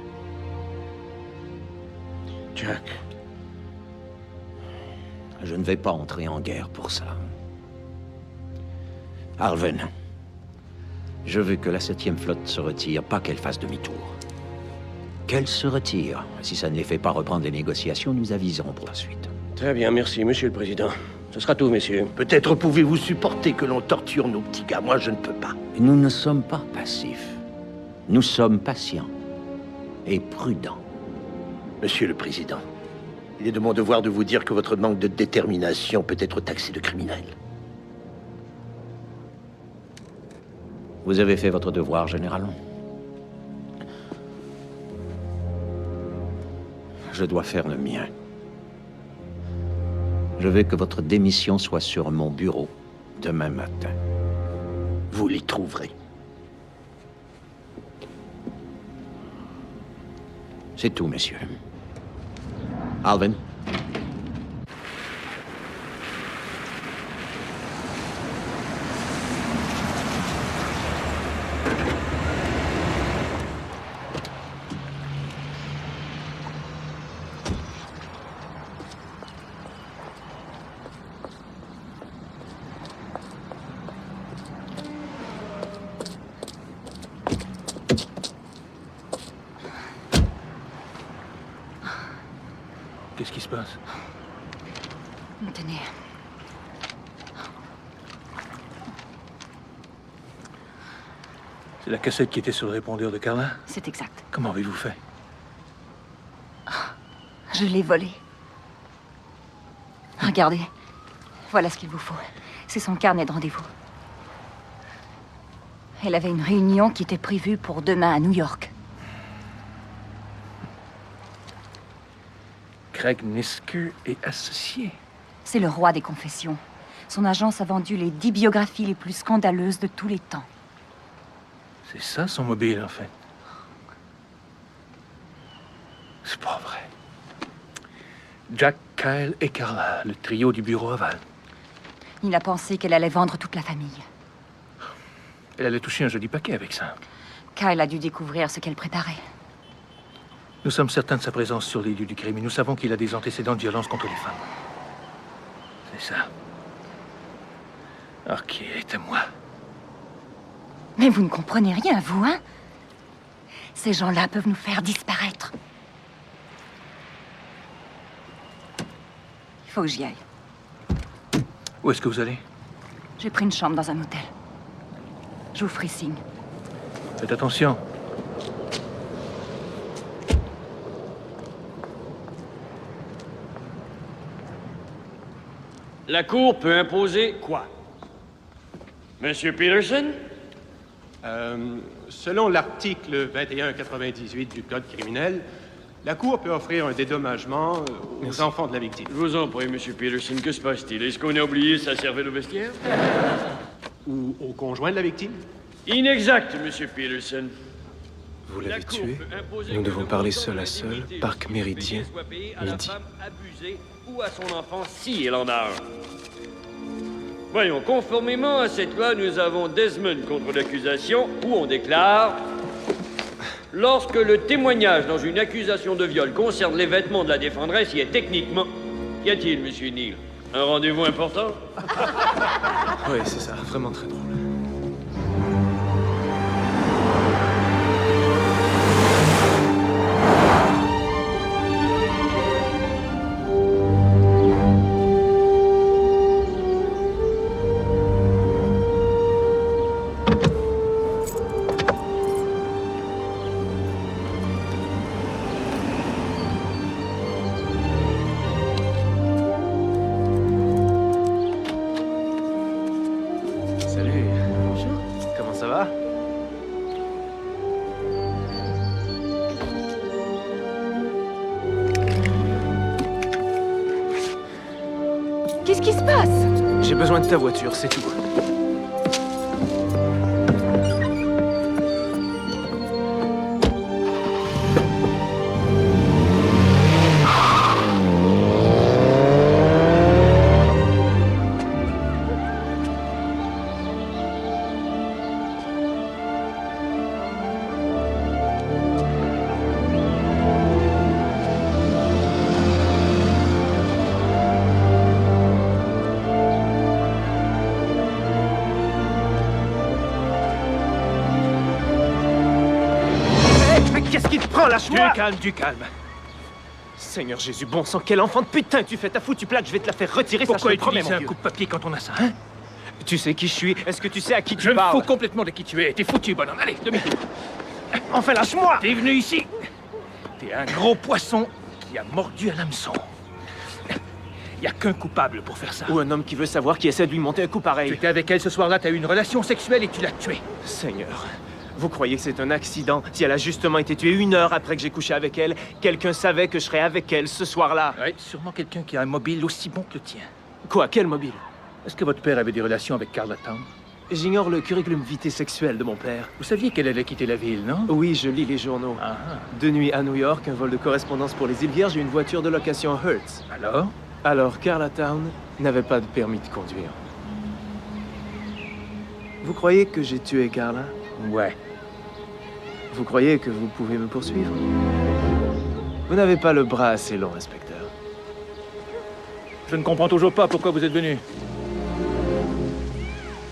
Jack, je ne vais pas entrer en guerre pour ça. Alvin, je veux que la 7e flotte se retire, pas qu'elle fasse demi-tour. qu'elle se retire. Si ça ne les fait pas reprendre les négociations, nous aviserons pour la suite. Très bien, merci, monsieur le président. Ce sera tout, messieurs. Peut-être pouvez-vous supporter que l'on torture nos petits gars. Moi, je ne peux pas. Nous ne sommes pas passifs. Nous sommes patients et prudents. Monsieur le Président, il est de mon devoir de vous dire que votre manque de détermination peut être taxé de criminel. Vous avez fait votre devoir, général. Je dois faire le mien. Je veux que votre démission soit sur mon bureau demain matin. Vous l'y trouverez. C'est tout, messieurs. Alvin? Qu'est-ce qui se passe? Tenez. C'est la cassette qui était sur le répondeur de Carla? C'est exact. Comment avez-vous fait? Je l'ai volée. Regardez. Voilà ce qu'il vous faut. C'est son carnet de rendez-vous. Elle avait une réunion qui était prévue pour demain à New York. Craig Nisker est associé. C'est le roi des confessions. Son agence a vendu les 10 biographies les plus scandaleuses de tous les temps. C'est ça son mobile, en fait. C'est pas vrai. Jack, Kyle et Carla, le trio du bureau aval. Il a pensé qu'elle allait vendre toute la famille. Elle allait toucher un joli paquet avec ça. Kyle a dû découvrir ce qu'elle préparait. Nous sommes certains de sa présence sur les lieux du crime et nous savons qu'il a des antécédents de violence contre les femmes. C'est ça. Ok, est à moi. Mais vous ne comprenez rien, vous, hein? Ces gens-là peuvent nous faire disparaître. Il faut que j'y aille. Où est-ce que vous allez? J'ai pris une chambre dans un hôtel. Je vous ferai signe. Faites attention. La Cour peut imposer quoi? Monsieur Peterson? Selon l'article 2198 du Code criminel, la Cour peut offrir un dédommagement aux enfants de la victime. Je vous en prie, Monsieur Peterson, que se passe-t-il? Est-ce qu'on a oublié sa cervelle au vestiaire? Ou au conjoint de la victime? Inexact, Monsieur Peterson. Vous l'avez tué. Nous devons parler seul à seul. Parc Méridien, midi. Ou à son enfant, si elle en a un. Voyons, conformément à cette loi, nous avons Desmond contre l'accusation, où on déclare... Lorsque le témoignage dans une accusation de viol concerne les vêtements de la défendresse, il est techniquement... Qu'y a-t-il, Monsieur Neal? Un rendez-vous important? Oui, c'est ça. Vraiment très drôle. Qu'est-ce qui se passe? J'ai besoin de ta voiture, c'est tout. Qu'est-ce qui te prend, lâche-moi! Du calme. Seigneur Jésus, bon sang, quel enfant de putain tu fais ta foutue plaque, je vais te la faire retirer, Pourquoi ça je te promets, utiliser mon un vieux. coup de papier quand on a ça, hein? Tu sais qui je suis? Est-ce que tu sais à qui tu Je me parles? fous complètement de qui tu es. T'es foutu, bonhomme. Allez, demi-tour. Enfin, lâche-moi! T'es venu ici. T'es un gros poisson qui a mordu à l'hameçon. Y a qu'un coupable pour faire ça. Ou un homme qui veut savoir qui essaie de lui monter un coup pareil. Tu étais avec elle ce soir-là, t'as eu une relation sexuelle et tu l'as tuée. Seigneur, vous croyez que c'est un accident? Si elle a justement été tuée 1 heure après que j'ai couché avec elle, quelqu'un savait que je serais avec elle ce soir-là. Ouais, sûrement quelqu'un qui a un mobile aussi bon que le tien. Quoi, quel mobile? Est-ce que votre père avait des relations avec Carla Town? J'ignore le curriculum vitae sexuel de mon père. Vous saviez qu'elle allait quitter la ville, non? Oui, je lis les journaux. Ah. De nuit à New York, un vol de correspondance pour les îles Vierges et une voiture de location Hertz. Alors, Carla Town n'avait pas de permis de conduire. Vous croyez que j'ai tué Carla? Ouais. Vous croyez que vous pouvez me poursuivre? Vous n'avez pas le bras assez long, inspecteur. Je ne comprends toujours pas pourquoi vous êtes venu.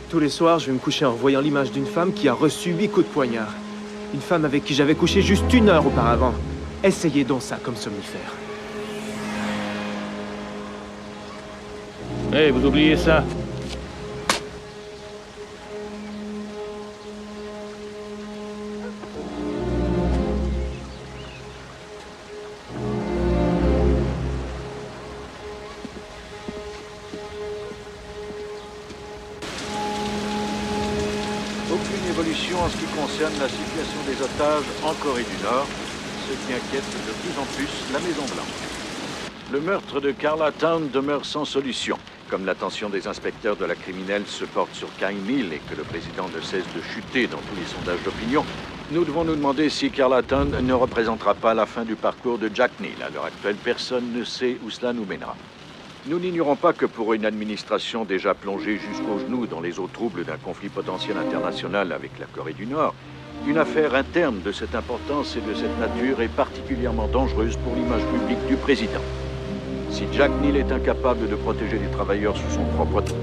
Tous les soirs, je vais me coucher en voyant l'image d'une femme qui a reçu 8 coups de poignard. Une femme avec qui j'avais couché juste 1 heure auparavant. Essayez donc ça comme somnifère. Eh, vous oubliez ça. Aucune évolution en ce qui concerne la situation des otages en Corée du Nord, ce qui inquiète de plus en plus la Maison-Blanche. Le meurtre de Carla Town demeure sans solution. Comme l'attention des inspecteurs de la criminelle se porte sur Kang Mill et que le président ne cesse de chuter dans tous les sondages d'opinion, nous devons nous demander si Carla Town ne représentera pas la fin du parcours de Jack Neal. À l'heure actuelle, personne ne sait où cela nous mènera. Nous n'ignorons pas que pour une administration déjà plongée jusqu'aux genoux dans les eaux troubles d'un conflit potentiel international avec la Corée du Nord, une affaire interne de cette importance et de cette nature est particulièrement dangereuse pour l'image publique du président. Si Jack Neal est incapable de protéger les travailleurs sous son propre toit,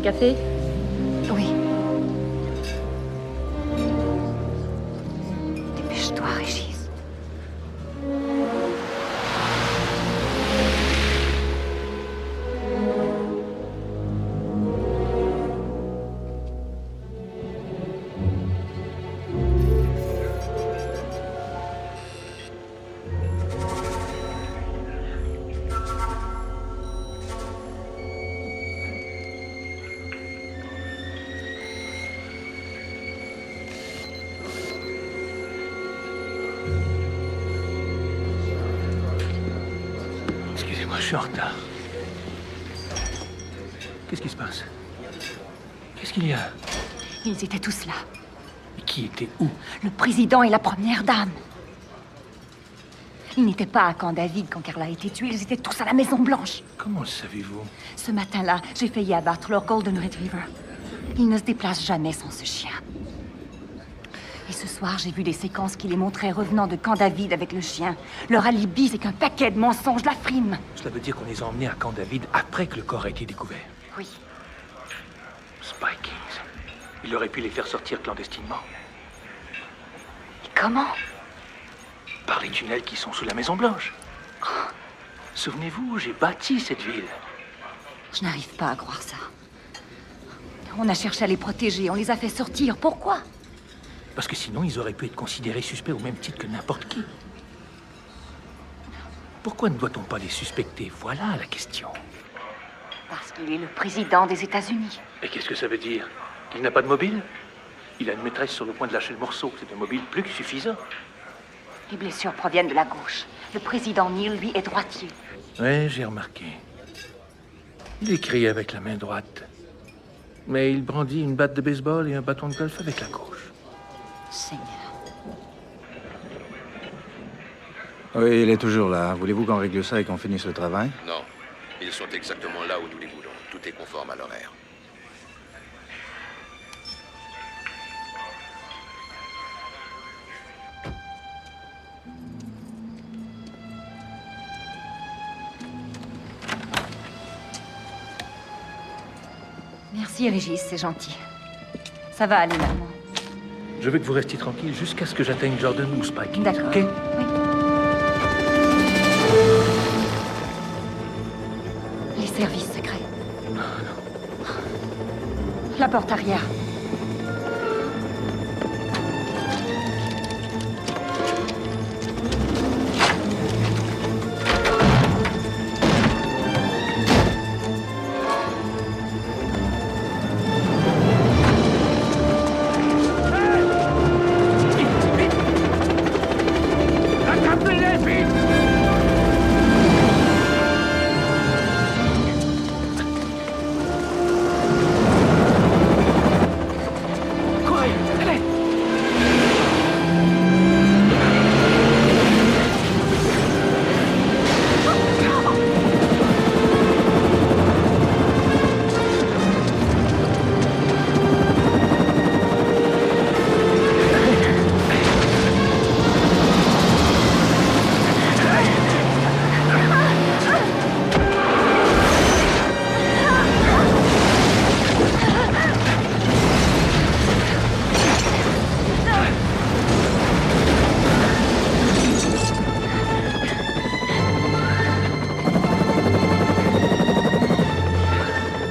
Café? Oui. Dépêche-toi, Régis. Excusez-moi, je suis en retard. Qu'est-ce qui se passe? Qu'est-ce qu'il y a? Ils étaient tous là. Qui était où? Le président et la première dame. Ils n'étaient pas à Camp David quand Carla a été tuée. Ils étaient tous à la Maison-Blanche. Comment le savez-vous? Ce matin-là, j'ai failli abattre leur Golden Retriever. Ils ne se déplacent jamais sans ce chien. Et ce soir, j'ai vu des séquences qui les montraient revenant de Camp David avec le chien. Leur alibi, c'est qu'un paquet de mensonges la frime. Cela veut dire qu'on les a emmenés à Camp David après que le corps a été découvert. Oui. Spy Kings. Il aurait pu les faire sortir clandestinement. Et comment? Par les tunnels qui sont sous la Maison-Blanche. Souvenez-vous, j'ai bâti cette ville. Je n'arrive pas à croire ça. On a cherché à les protéger, on les a fait sortir. Pourquoi? Parce que sinon, ils auraient pu être considérés suspects au même titre que n'importe qui. Pourquoi ne doit-on pas les suspecter? Voilà la question. Parce qu'il est le président des États-Unis. Et qu'est-ce que ça veut dire? Qu'il n'a pas de mobile? Il a une maîtresse sur le point de lâcher le morceau. C'est un mobile plus que suffisant. Les blessures proviennent de la gauche. Le président Neal, lui, est droitier. Oui, j'ai remarqué. Il écrit avec la main droite. Mais il brandit une batte de baseball et un bâton de golf avec la gauche. Seigneur. Oui, il est toujours là. Voulez-vous qu'on règle ça et qu'on finisse le travail? Non. Ils sont exactement là où nous les voulons. Tout est conforme à l'horaire. Merci, Régis, c'est gentil. Ça va aller, maman. Je veux que vous restiez tranquille jusqu'à ce que j'atteigne Jordan ou Spike. D'accord. OK? Oui. Les services secrets. La porte arrière.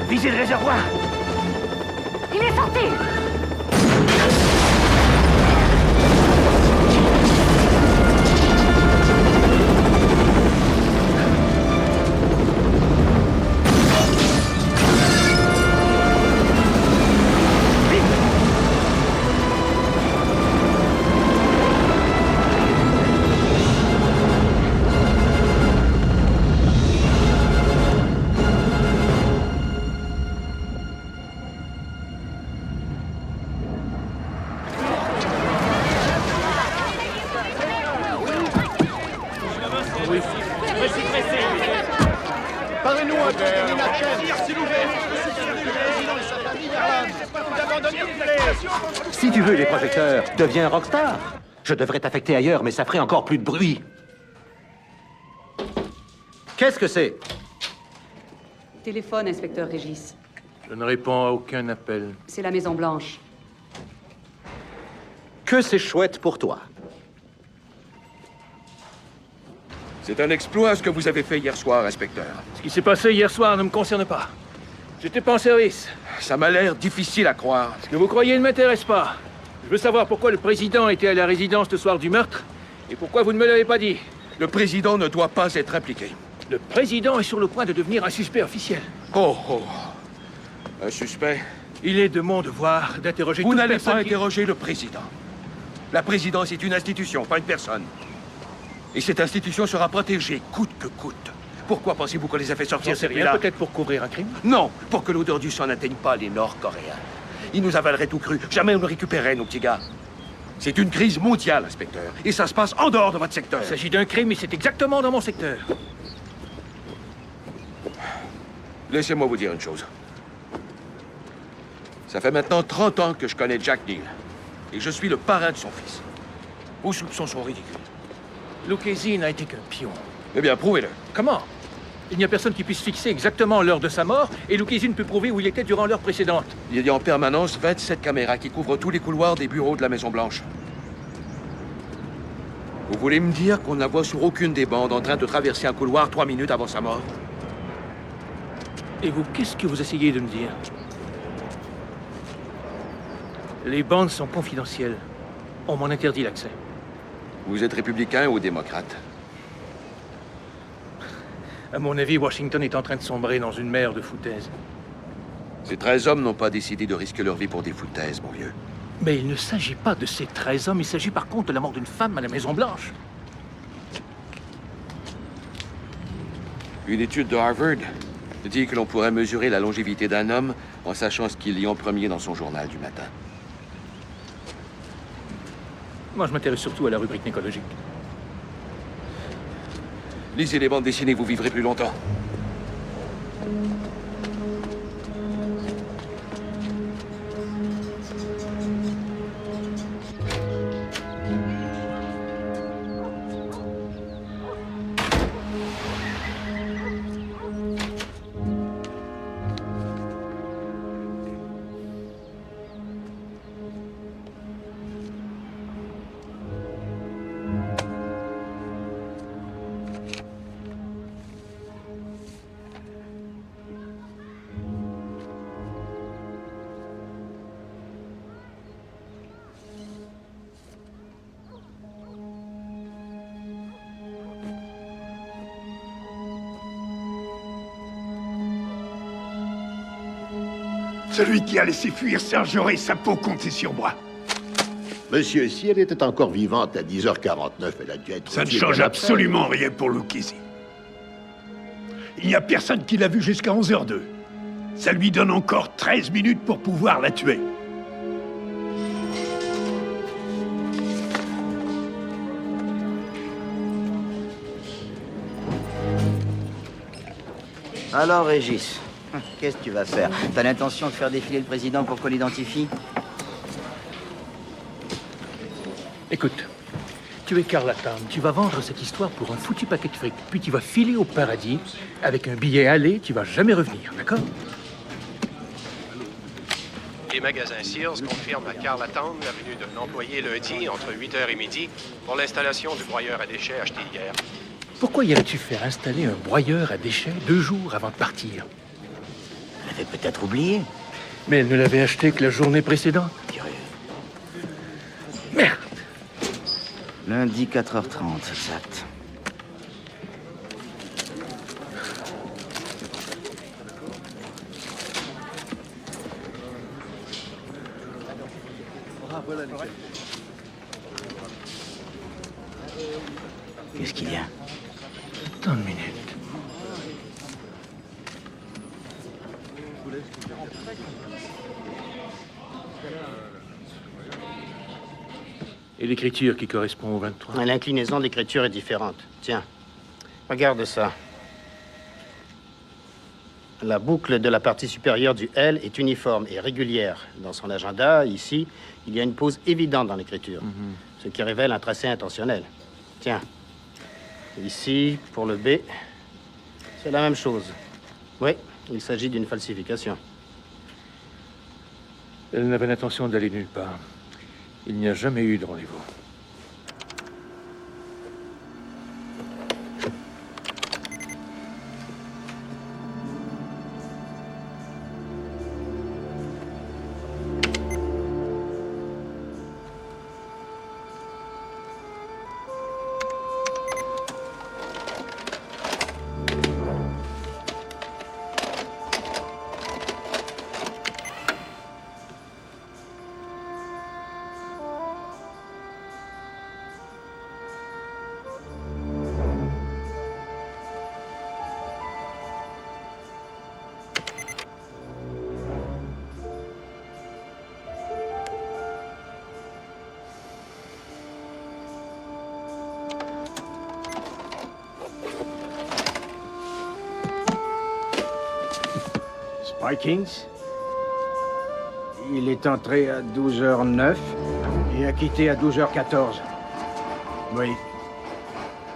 Visez le réservoir! Il est sorti! Parlez-nous un peu de Nina Chen, s'il vous plaît. Si tu veux les projecteurs, deviens rockstar. Je devrais t'affecter ailleurs, mais ça ferait encore plus de bruit. Qu'est-ce que c'est? Téléphone, inspecteur Régis. Je ne réponds à aucun appel. C'est la Maison Blanche. Que c'est chouette pour toi. C'est un exploit ce que vous avez fait hier soir, inspecteur. Ce qui s'est passé hier soir ne me concerne pas. J'étais pas en service. Ça m'a l'air difficile à croire. Ce que vous croyez ne m'intéresse pas. Je veux savoir pourquoi le président était à la résidence le soir du meurtre et pourquoi vous ne me l'avez pas dit. Le président ne doit pas être impliqué. Le président est sur le point de devenir un suspect officiel. Oh, oh. Un suspect? Il est de mon devoir d'interroger Vous toute n'allez personne pas qui- interroger le président. La présidence est une institution, pas une personne. Et cette institution sera protégée, coûte que coûte. Pourquoi pensez-vous qu'on les a fait sortir, J'en sais rien, celui-là? peut-être pour couvrir un crime. Non, pour que l'odeur du sang n'atteigne pas les Nord-Coréens. Ils nous avaleraient tout cru. Jamais on ne récupérerait nos petits gars. C'est une crise mondiale, inspecteur. Et ça se passe en dehors de votre secteur. Il s'agit d'un crime et c'est exactement dans mon secteur. Laissez-moi vous dire une chose. Ça fait maintenant 30 ans que je connais Jack Neal. Et je suis le parrain de son fils. Vos soupçons sont ridicules. Lucchesi n'a été qu'un pion. Eh bien, prouvez-le. Comment? Il n'y a personne qui puisse fixer exactement l'heure de sa mort et Lucchesi ne peut prouver où il était durant l'heure précédente. Il y a en permanence 27 caméras qui couvrent tous les couloirs des bureaux de la Maison-Blanche. Vous voulez me dire qu'on ne la voit sur aucune des bandes en train de traverser un couloir 3 minutes avant sa mort? Et vous, qu'est-ce que vous essayez de me dire? Les bandes sont confidentielles. On m'en interdit l'accès. Vous êtes républicain ou démocrate? À mon avis, Washington est en train de sombrer dans une mer de foutaises. Ces 13 hommes n'ont pas décidé de risquer leur vie pour des foutaises, mon vieux. Mais il ne s'agit pas de ces 13 hommes, il s'agit par contre de la mort d'une femme à la Maison-Blanche. Une étude de Harvard dit que l'on pourrait mesurer la longévité d'un homme en sachant ce qu'il lit en premier dans son journal du matin. Moi, je m'intéresse surtout à la rubrique nécologique. Lisez les bandes dessinées, vous vivrez plus longtemps. Celui qui a laissé fuir Sergio et sa peau comptait sur moi. Monsieur, si elle était encore vivante à 10h49, elle a dû être... Ça ne tuée change bien après. absolument rien pour Lucchesi. Il n'y a personne qui l'a vue jusqu'à 11h02. Ça lui donne encore 13 minutes pour pouvoir la tuer. Alors, Régis, qu'est-ce que tu vas faire? T'as l'intention de faire défiler le président pour qu'on l'identifie? Écoute, tu es Carla Town. Tu vas vendre cette histoire pour un foutu paquet de fric. Puis tu vas filer au paradis avec un billet aller. Tu vas jamais revenir, d'accord? Les magasins Sears confirment à Carlatown la venue d'un employé lundi entre 8h et midi pour l'installation du broyeur à déchets acheté hier. Pourquoi irais-tu faire installer un broyeur à déchets 2 jours avant de partir? Elle avait peut-être oublié. Mais elle ne l'avait acheté que la journée précédente. Curieux. Merde! Lundi 4h30, exact. Qu'est-ce qu'il y a? Attends une minute. Et l'écriture qui correspond au 23? L'inclinaison de l'écriture est différente. Tiens, regarde ça. La boucle de la partie supérieure du L est uniforme et régulière. Dans son agenda, ici, il y a une pause évidente dans l'écriture, ce qui révèle un tracé intentionnel. Tiens, ici, pour le B, c'est la même chose. Oui, il s'agit d'une falsification. Elle n'avait l'intention d'aller nulle part. Il n'y a jamais eu de rendez-vous. Spikings. Il est entré à 12h09 et a quitté à 12h14. Oui.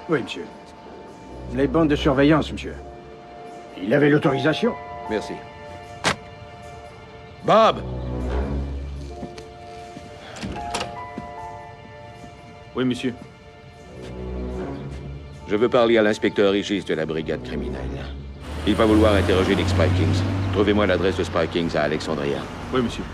Oui, monsieur. Les bandes de surveillance, monsieur. Il avait l'autorisation. Merci. Bob! Oui, monsieur. Je veux parler à l'inspecteur Régis de la brigade criminelle. Il va vouloir interroger Nick Spikings. Trouvez-moi l'adresse de Spikings à Alexandria. Oui, monsieur.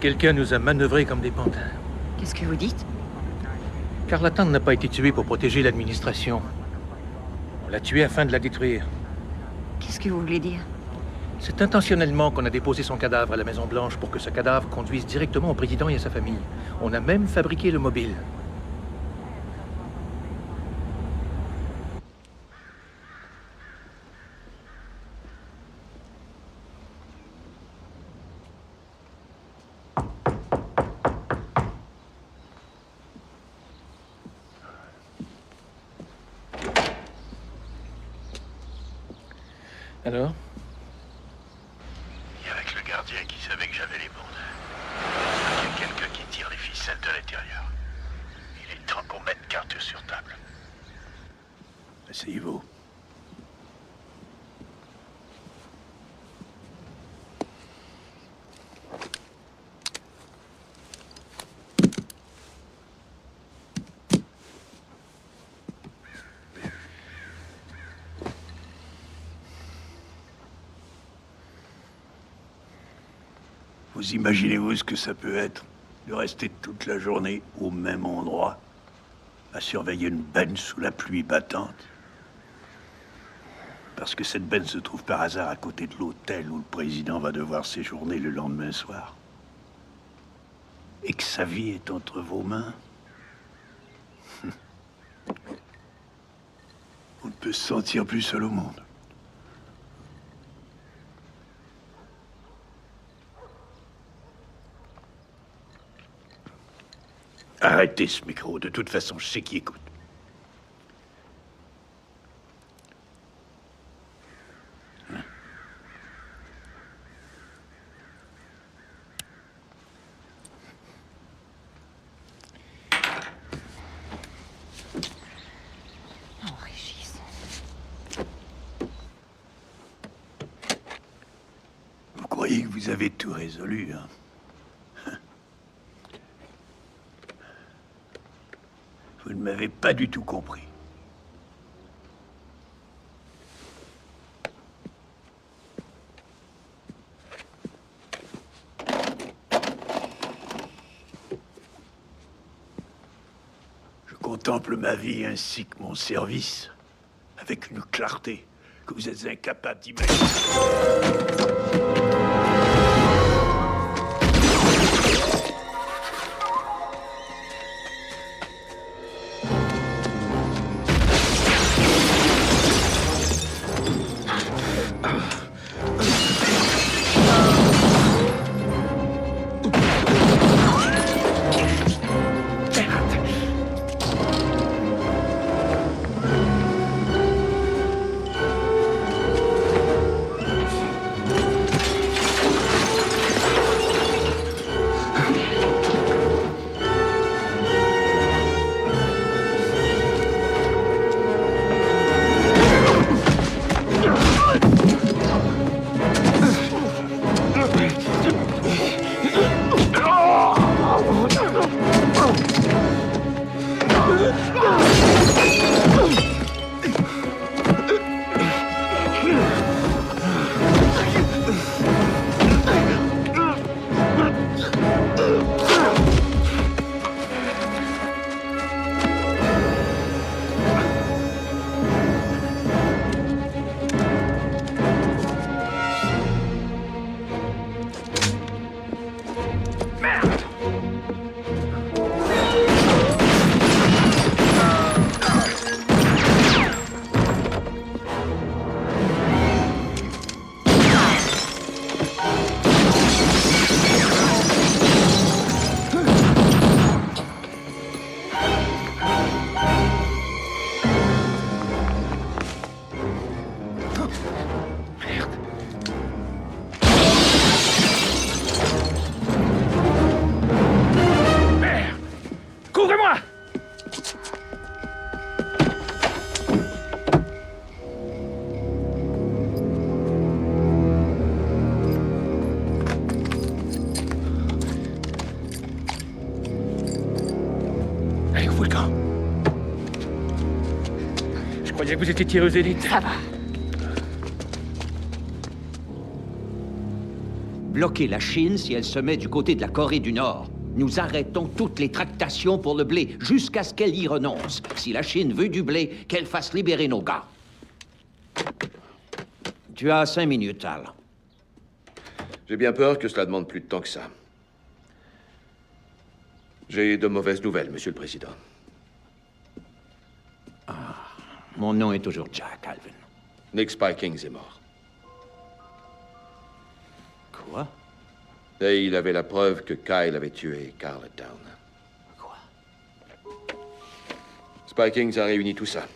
Quelqu'un nous a manœuvrés comme des pantins. Qu'est-ce que vous dites? Carlatown n'a pas été tué pour protéger l'administration. On l'a tuée afin de la détruire. Qu'est-ce que vous voulez dire? C'est intentionnellement qu'on a déposé son cadavre à la Maison-Blanche pour que ce cadavre conduise directement au président et à sa famille. On a même fabriqué le mobile. Alors? Et avec le gardien qui savait que j'avais les bandes. Il y a quelqu'un qui tire les ficelles de l'intérieur. Il est temps qu'on mette carte sur table. Asseyez-vous. Vous imaginez-vous ce que ça peut être de rester toute la journée au même endroit, à surveiller une benne sous la pluie battante? Parce que cette benne se trouve par hasard à côté de l'hôtel où le président va devoir séjourner le lendemain soir. Et que sa vie est entre vos mains. On ne peut se sentir plus seul au monde. Arrêtez ce micro, de toute façon, je sais qui écoute. Oh, Régis. Vous croyez que vous avez tout résolu, hein? Vous ne m'avez pas du tout compris. Je contemple ma vie ainsi que mon service avec une clarté que vous êtes incapable d'imaginer. croyais que vous étiez tireuse élite. Ça va. Bloquer la Chine si elle se met du côté de la Corée du Nord. Nous arrêtons toutes les tractations pour le blé jusqu'à ce qu'elle y renonce. Si la Chine veut du blé, qu'elle fasse libérer nos gars. Tu as 5 minutes, Al. J'ai bien peur que cela demande plus de temps que ça. J'ai de mauvaises nouvelles, Monsieur le Président. Mon nom est toujours Jack, Alvin. Nick Spikings est mort. Quoi? Et il avait la preuve que Kyle avait tué Carlatown. Quoi? Spikings a réuni tout ça.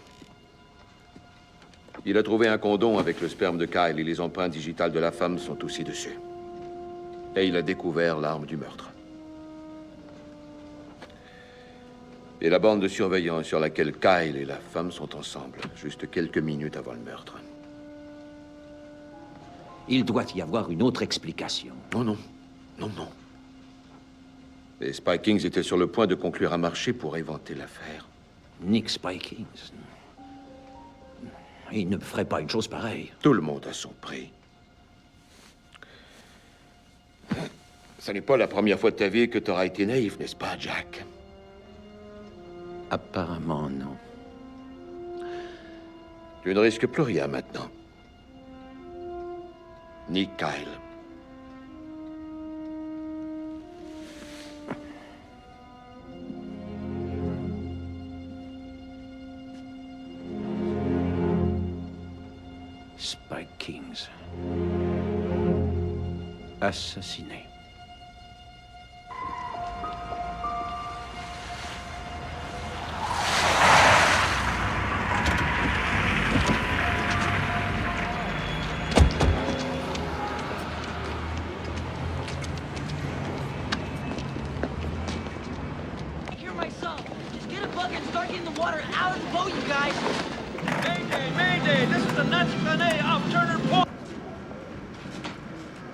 Il a trouvé un condom avec le sperme de Kyle et les empreintes digitales de la femme sont aussi dessus. Et il a découvert l'arme du meurtre. Et la bande de surveillance sur laquelle Kyle et la femme sont ensemble, juste quelques minutes avant le meurtre. Il doit y avoir une autre explication. Non, non. Non, non. Et Spikings était sur le point de conclure un marché pour éventer l'affaire. Nick Spikings. Il ne ferait pas une chose pareille. Tout le monde a son prix. Ce n'est pas la première fois de ta vie que tu auras été naïf, n'est-ce pas, Jack? Apparemment, non. Tu ne risques plus rien maintenant. Ni Kyle. Spikings. Assassiné. Hear my song. Just get a bucket and start getting the water out of the boat, you guys. Mayday, mayday! This is the Nazi Grenade off Turner Point.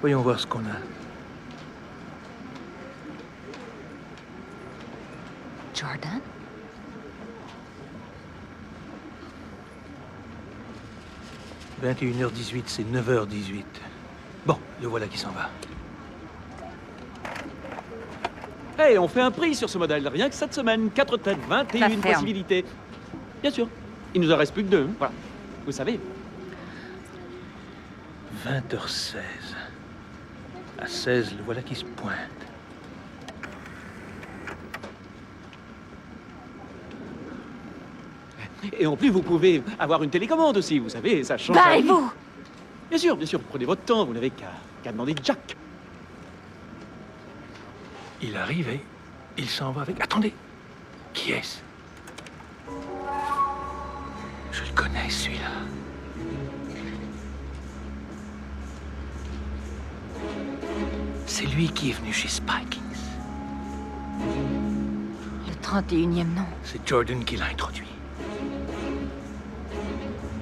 Voyons voir ce qu'on a. Jordan? « 21h18, c'est 9h18. Bon, le voilà qui s'en va. Hey, on fait un prix sur ce modèle, rien que cette semaine. 4 têtes, 21 ferme. possibilités. Bien sûr. Il nous en reste plus que 2. Hein. Voilà. Vous savez. 20h16. À 16, le voilà qui se pointe. Et en plus, vous pouvez avoir une télécommande aussi, vous savez, ça change. Bah, la et vie. vous? Bien sûr, prenez votre temps, vous n'avez qu'à demander Jack. Il arrive et il s'en va avec... Attendez! Qui est-ce? Je le connais, celui-là. C'est lui qui est venu chez Spikings. Le 31e nom. C'est Jordan qui l'a introduit.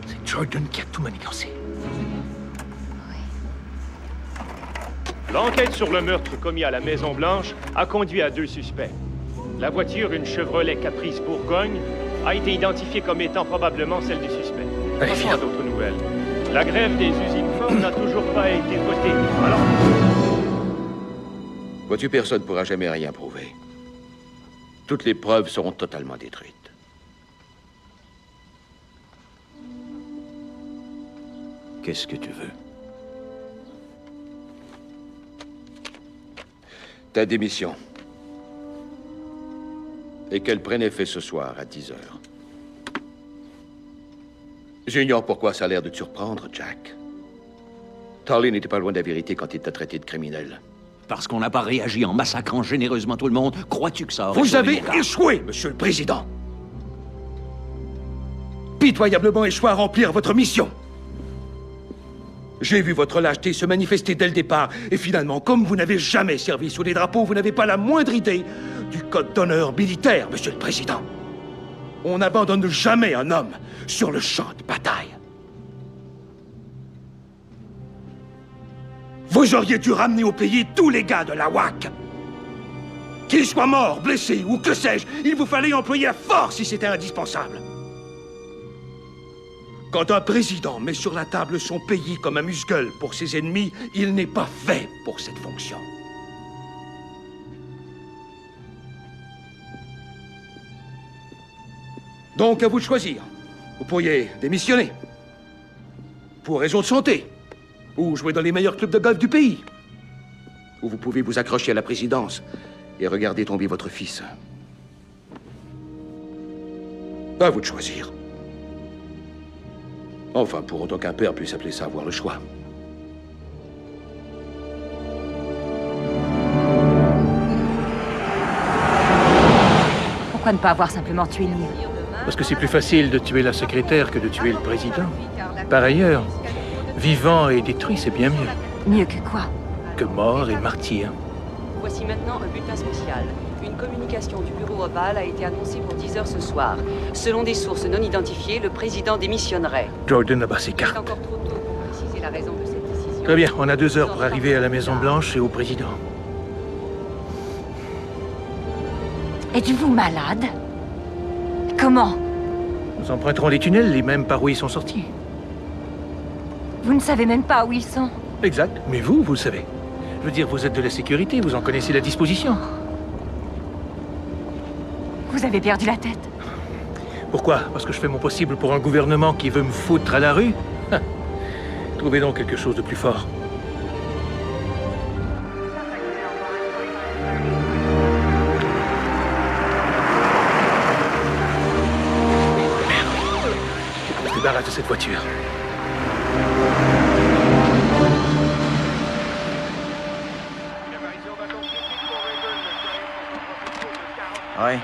C'est Jordan qui a tout manigancé. L'enquête sur le meurtre commis à la Maison-Blanche a conduit à 2 suspects. La voiture, une Chevrolet Caprice Bourgogne, a été identifiée comme étant probablement celle du suspect. Passons à d'autres nouvelles. La grève des usines Ford n'a toujours pas été votée. Alors... Vois-tu, personne ne pourra jamais rien prouver. Toutes les preuves seront totalement détruites. Qu'est-ce que tu veux? Ta démission. Et qu'elle prenne effet ce soir à 10 heures. J'ignore pourquoi ça a l'air de te surprendre, Jack. Tarly n'était pas loin de la vérité quand il t'a traité de criminel. Parce qu'on n'a pas réagi en massacrant généreusement tout le monde, crois-tu que ça aurait Vous sauvé avez mon cas? échoué, Monsieur le Président. Pitoyablement échoué à remplir votre mission. J'ai vu votre lâcheté se manifester dès le départ, et finalement, comme vous n'avez jamais servi sous les drapeaux, vous n'avez pas la moindre idée du code d'honneur militaire, Monsieur le Président. On n'abandonne jamais un homme sur le champ de bataille. Vous auriez dû ramener au pays tous les gars de la WAC. Qu'ils soient morts, blessés ou que sais-je, il vous fallait employer la force si c'était indispensable. Quand un président met sur la table son pays comme un musgueule pour ses ennemis, il n'est pas fait pour cette fonction. Donc, à vous de choisir. Vous pourriez démissionner. Pour raison de santé. Ou jouer dans les meilleurs clubs de golf du pays. Ou vous pouvez vous accrocher à la présidence et regarder tomber votre fils. À vous de choisir. Enfin, pour autant qu'un père puisse appeler ça avoir le choix. Pourquoi ne pas avoir simplement tué Neil? Parce que c'est plus facile de tuer la secrétaire que de tuer le président. Par ailleurs, vivant et détruit, c'est bien mieux. Mieux que quoi? Que mort et martyr. Voici maintenant un bulletin spécial. Une communication du bureau ovale a été annoncée pour 10 heures ce soir. Selon des sources non identifiées, le président démissionnerait. Jordan a ses C'est cartes. encore trop tôt pour préciser la raison de cette décision. Très bien, on a 2 heures pour arriver à la Maison-Blanche et au président. Êtes-vous malade? Comment? Nous emprunterons les tunnels, les mêmes par où ils sont sortis. Vous ne savez même pas où ils sont. Exact, mais vous le savez. Je veux dire, vous êtes de la sécurité, vous en connaissez la disposition. Vous avez perdu la tête. Pourquoi? Parce que je fais mon possible pour un gouvernement qui veut me foutre à la rue? Trouvez donc quelque chose de plus fort. Je me débarrasse de cette voiture. Ouais.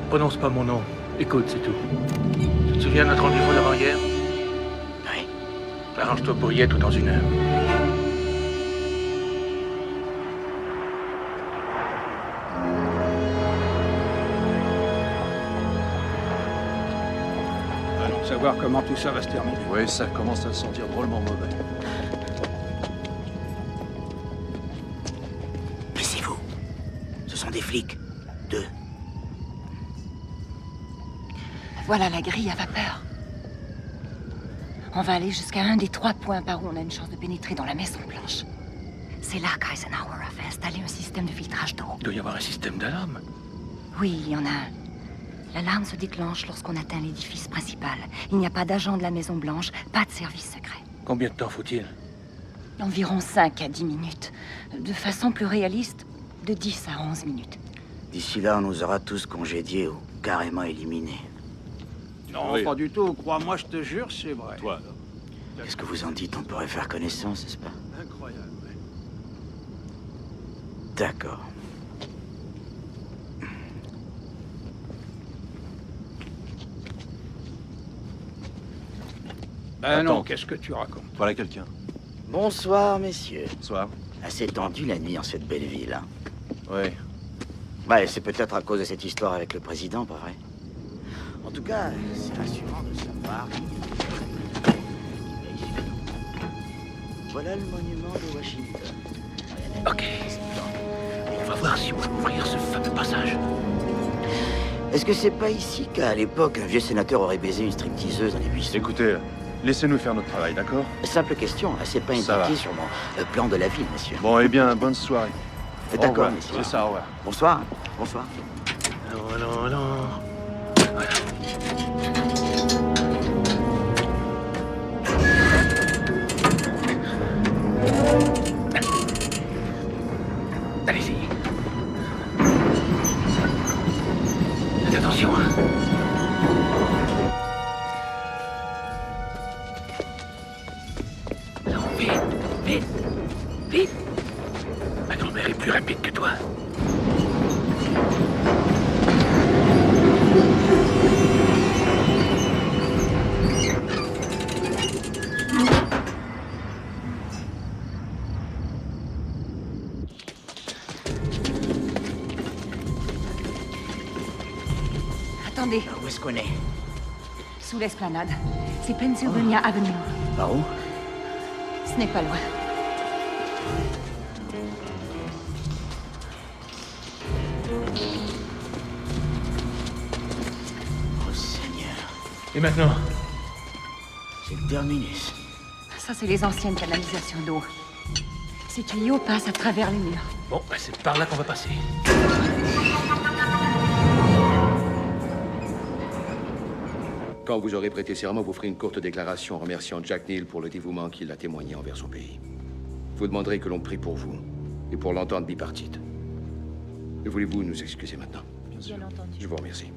Prononce pas mon nom. Écoute, c'est tout. Tu te souviens de notre rendez-vous d'avant-hier? Oui. Arrange-toi pour y être dans 1 heure. Allons savoir comment tout ça va se terminer. Oui, ça commence à sentir drôlement mauvais. Laissez-vous. Ce sont des flics. 2. Voilà la grille à vapeur. On va aller jusqu'à un des 3 points par où on a une chance de pénétrer dans la Maison-Blanche. C'est là qu'Eisenhower a fait installer un système de filtrage d'eau. Il doit y avoir un système d'alarme. Oui, il y en a un. L'alarme se déclenche lorsqu'on atteint l'édifice principal. Il n'y a pas d'agent de la Maison-Blanche, pas de service secret. Combien de temps faut-il? Environ 5 à 10 minutes. De façon plus réaliste, de 10 à 11 minutes. D'ici là, on nous aura tous congédiés ou carrément éliminés. Non, pas du tout. Crois-moi, je te jure, c'est vrai. Toi, Qu'est-ce que vous en dites? On pourrait faire connaissance, n'est-ce pas? incroyable. D'accord. Ben non, Attends. qu'est-ce que tu racontes? Voilà quelqu'un. Bonsoir, messieurs. Bonsoir. Assez tendu la nuit en cette belle ville, hein? Oui. Ouais, c'est peut-être à cause de cette histoire avec le président, pas vrai? En tout cas, c'est rassurant de savoir. Voilà le monument de Washington. Ok. On va voir si on peut ouvrir ce fameux passage. Est-ce que c'est pas ici qu'à l'époque, un vieux sénateur aurait baisé une stripteaseuse dans les buissons? Écoutez, laissez-nous faire notre travail, d'accord? Simple question, hein, c'est pas Ça indiqué va. sur mon plan de la ville, monsieur. Bon, eh bien, bonne soirée. Au D'accord, revoir. messieurs. C'est ça, au revoir. Bonsoir. Bonsoir. Non, non, non. Allez-y. Faites attention, hein. Alors, vite, vite, vite. Ma grand-mère est plus rapide que toi. Attendez, Où est-ce qu'on est? sous l'esplanade. C'est Pennsylvania Avenue. Par où? Ce n'est pas loin. Oh Seigneur, Et maintenant? c'est le terminus. Ça, c'est les anciennes canalisations d'eau. Ces tuyaux passent à travers les murs. Bon, ben, c'est par là qu'on va passer. Quand vous aurez prêté serment, vous ferez une courte déclaration remerciant Jack Neal pour le dévouement qu'il a témoigné envers son pays. Vous demanderez que l'on prie pour vous et pour l'entente bipartite. Voulez-vous nous excuser maintenant? Bien entendu. Je vous remercie.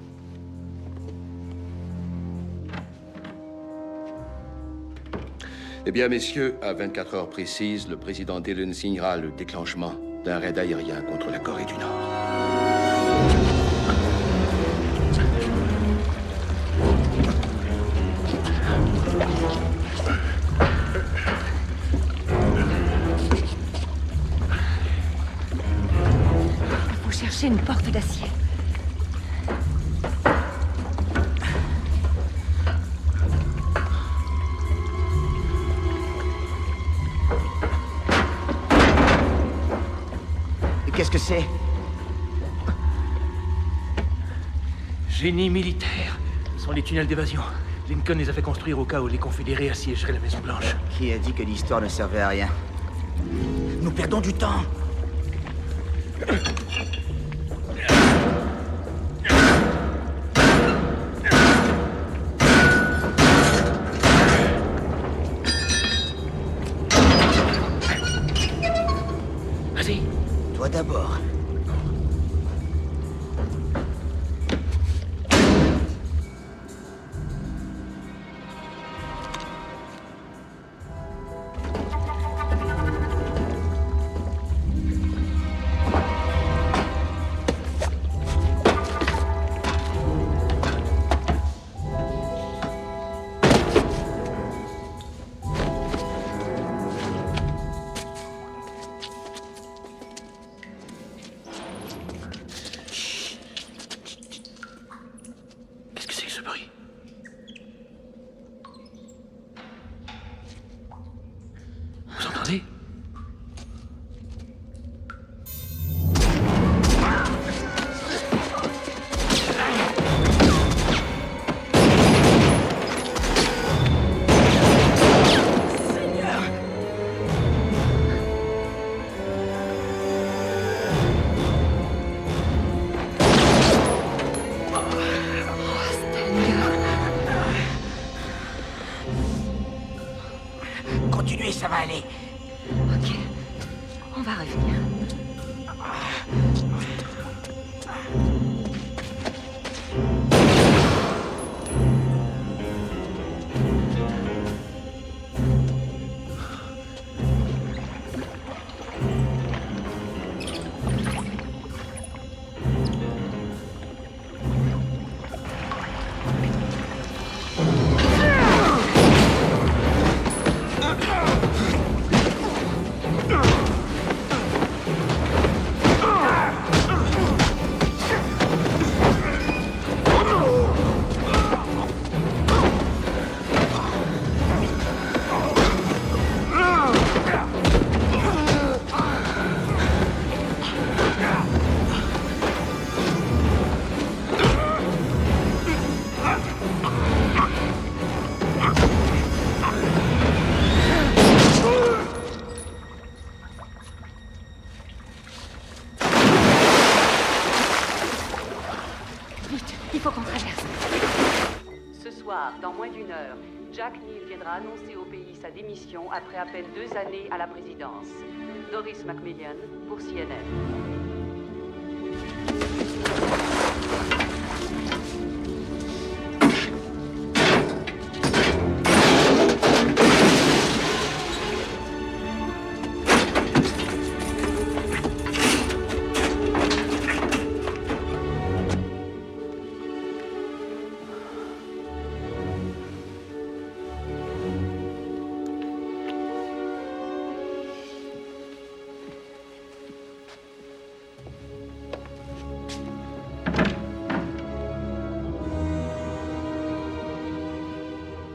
Eh bien, messieurs, à 24 heures précises, le président Dillon signera le déclenchement d'un raid aérien contre la Corée du Nord. Il faut chercher une porte d'acier. Qu'est-ce que c'est? Génie militaire. Ce sont les tunnels d'évasion. Lincoln les a fait construire au cas où les confédérés assiégeraient la Maison-Blanche. Qui a dit que l'histoire ne servait à rien? Nous perdons du temps. Vas-y. Toi d'abord. Qu'est-ce que c'est que ce bruit? Vous entendez? Continuez, ça va aller. Ok. On va revenir. Il faut qu'on traverse. Ce soir, dans moins d'une heure, Jack Neal viendra annoncer au pays sa démission après à peine 2 années à la présidence. Doris McMillan pour CNN.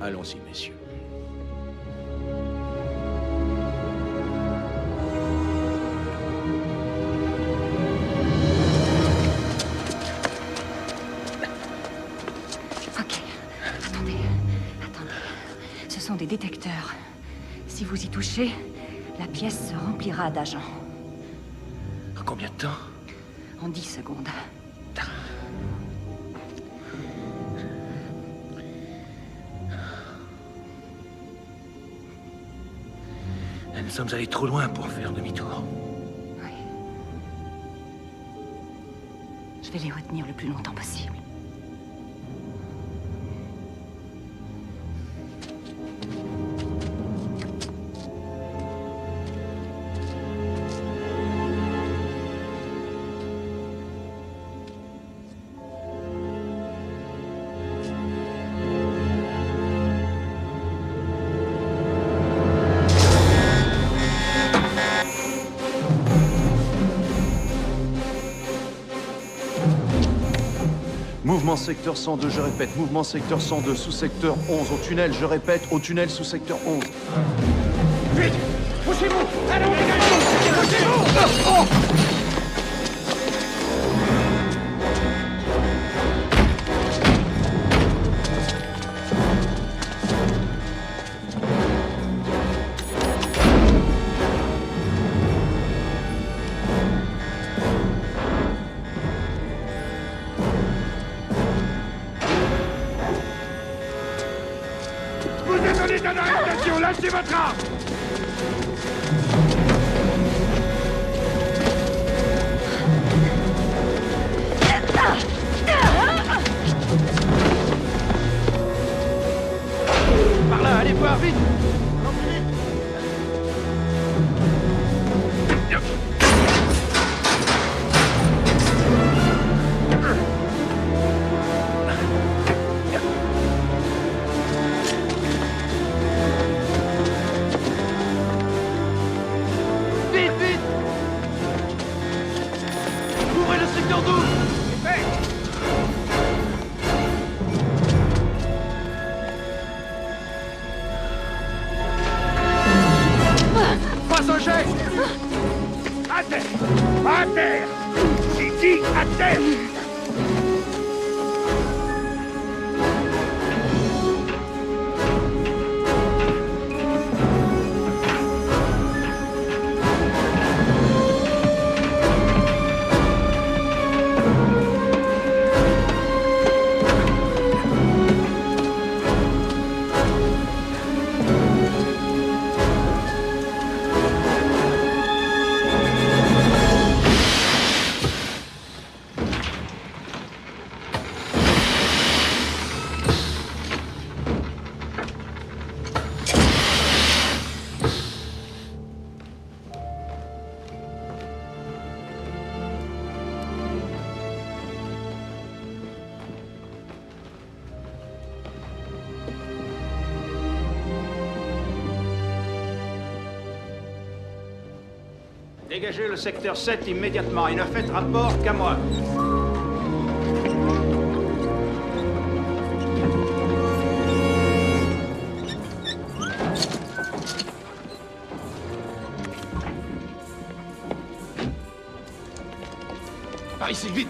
Allons-y, messieurs. Ok. Attendez. Ce sont des détecteurs. Si vous y touchez, la pièce se remplira d'agents. Combien de temps? En 10 secondes. Nous sommes allés trop loin pour faire demi-tour. Oui. Je vais les retenir le plus longtemps possible. Mouvement secteur 102, je répète. Mouvement secteur 102, sous-secteur 11. Au tunnel, je répète. Au tunnel, sous-secteur 11. Vite! Poussez-vous! Allez, on dégage! Poussez-vous! Vous êtes en état d'arrestation, lâchez votre arme! Par là, allez voir, vite! Vite, vite! Ouvrez le secteur 12! Passe un jet! À terre! À terre! J'ai dit à terre! Dégagez le secteur 7 immédiatement et ne faites rapport qu'à moi. Par ici, vite!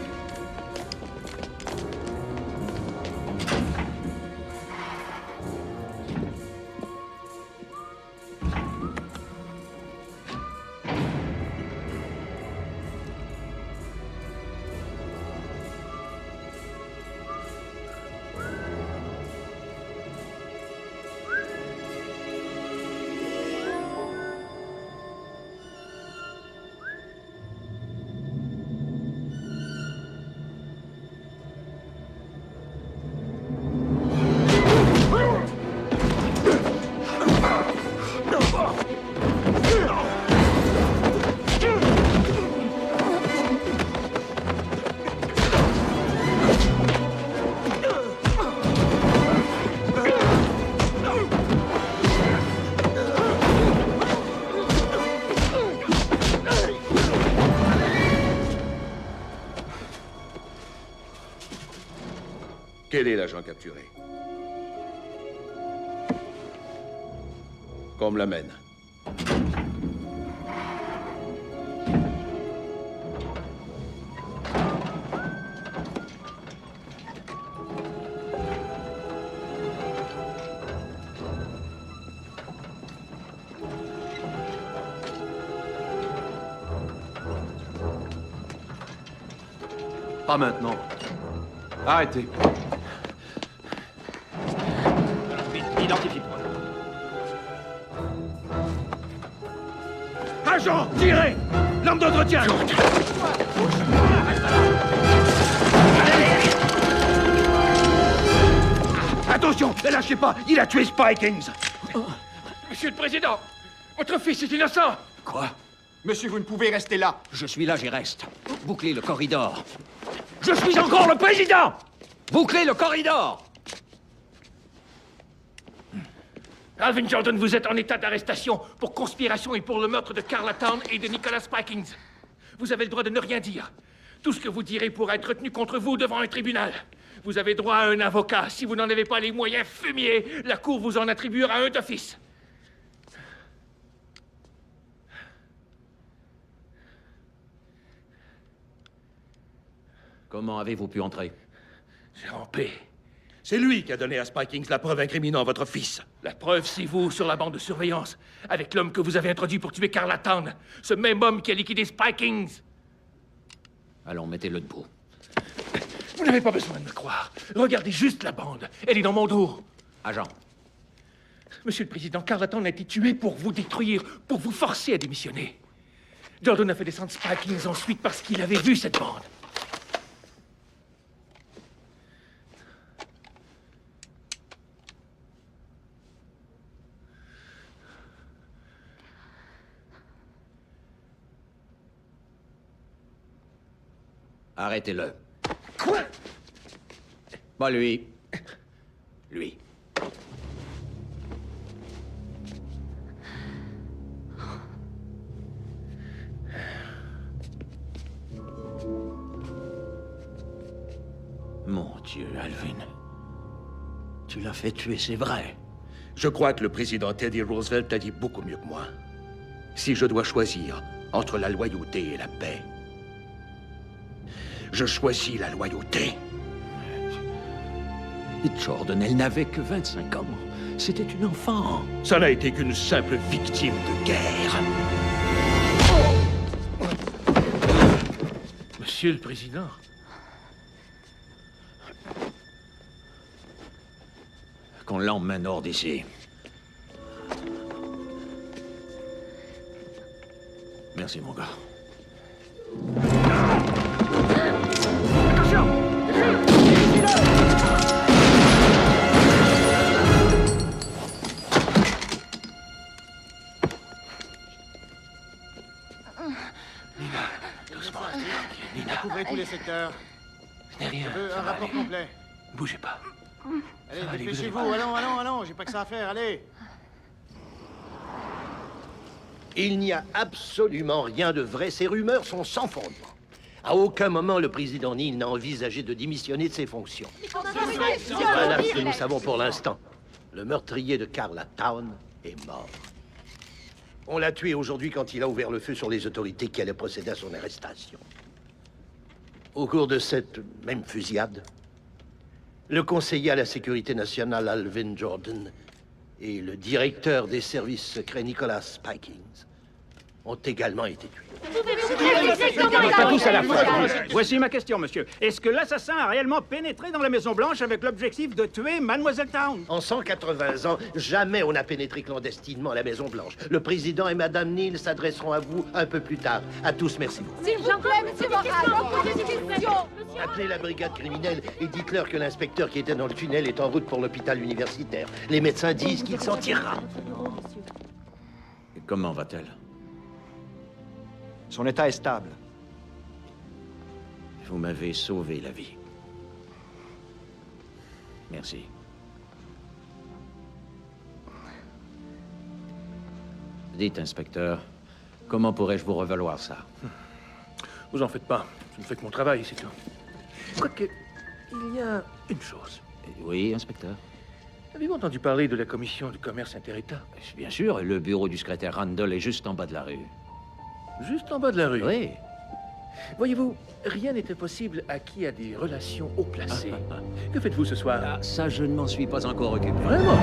Quel est l'agent capturé? Qu'on me l'amène. Pas maintenant. Arrêtez. Alors, vite, identifie-toi. Agent, tirez! L'homme d'entretien! Attention, ne lâchez pas! Il a tué Spikings! Monsieur le Président, votre fils est innocent! Quoi? Monsieur, vous ne pouvez rester là. Je suis là, j'y reste. Bouclez le corridor. Je suis encore le Président! Bouclez le corridor! Alvin Jordan, vous êtes en état d'arrestation pour conspiration et pour le meurtre de Carla Town et de Nicholas Spikings. Vous avez le droit de ne rien dire. Tout ce que vous direz pourra être retenu contre vous devant un tribunal. Vous avez droit à un avocat. Si vous n'en avez pas les moyens, fumier, la Cour vous en attribuera un d'office. Comment avez-vous pu entrer? J'ai rampé. C'est lui qui a donné à Spikings la preuve incriminant votre fils. La preuve, c'est vous, sur la bande de surveillance, avec l'homme que vous avez introduit pour tuer Carla Town. Ce même homme qui a liquidé Spikings. Allons, mettez-le debout. Vous n'avez pas besoin de me croire. Regardez juste la bande. Elle est dans mon dos. Agent. Monsieur le Président, Carla Town a été tué pour vous détruire, pour vous forcer à démissionner. Jordan a fait descendre Spikings ensuite parce qu'il avait vu cette bande. Arrêtez-le. Quoi? Pas lui. Lui. Mon Dieu, Alvin. Tu l'as fait tuer, c'est vrai. Je crois que le président Teddy Roosevelt a dit beaucoup mieux que moi. Si je dois choisir entre la loyauté et la paix, je choisis la loyauté. Et Jordan, elle n'avait que 25 ans. C'était une enfant. Ça n'a été qu'une simple victime de guerre. Monsieur le Président. Qu'on l'emmène hors d'ici. Merci, mon gars. Couvrez tous les secteurs. Ce n'est rien. Je veux un rapport complet. Bougez pas. Allez, dépêchez-vous. Allons. J'ai pas que ça à faire. Allez. Il n'y a absolument rien de vrai. Ces rumeurs sont sans fondement. À aucun moment, le président Neal n'a envisagé de démissionner de ses fonctions. Voilà ce que nous savons pour l'instant. Le meurtrier de Carla Town est mort. On l'a tué aujourd'hui quand il a ouvert le feu sur les autorités qui allaient procéder à son arrestation. Au cours de cette même fusillade, le conseiller à la sécurité nationale Alvin Jordan et le directeur des services secrets Nicholas Spikings ont également été tués. Pas tous à la fois. Voici ma question, monsieur. Est-ce que l'assassin a réellement pénétré dans la Maison-Blanche avec l'objectif de tuer Mademoiselle Town? En 180 ans, jamais on n'a pénétré clandestinement à la Maison-Blanche. Le président et Madame Neal s'adresseront à vous un peu plus tard. À tous, merci beaucoup. S'il vous plaît, monsieur Moral, posez des questions. Appelez la brigade criminelle et dites-leur que l'inspecteur qui était dans le tunnel est en route pour l'hôpital universitaire. Les médecins disent qu'il s'en tirera. Et comment va-t-elle? Son état est stable. Vous m'avez sauvé la vie. Merci. Dites, inspecteur, comment pourrais-je vous revaloir ça? Vous en faites pas. Je ne fais que mon travail, c'est tout. Quoique, il y a une chose. Oui, inspecteur? Avez-vous entendu parler de la commission du commerce inter-État? Bien sûr, le bureau du secrétaire Randall est juste en bas de la rue. Juste en bas de la rue? Oui. Voyez-vous, rien n'est impossible à qui a des relations haut placées. Que faites-vous ce soir? Ah, ça, je ne m'en suis pas encore occupé. Vraiment?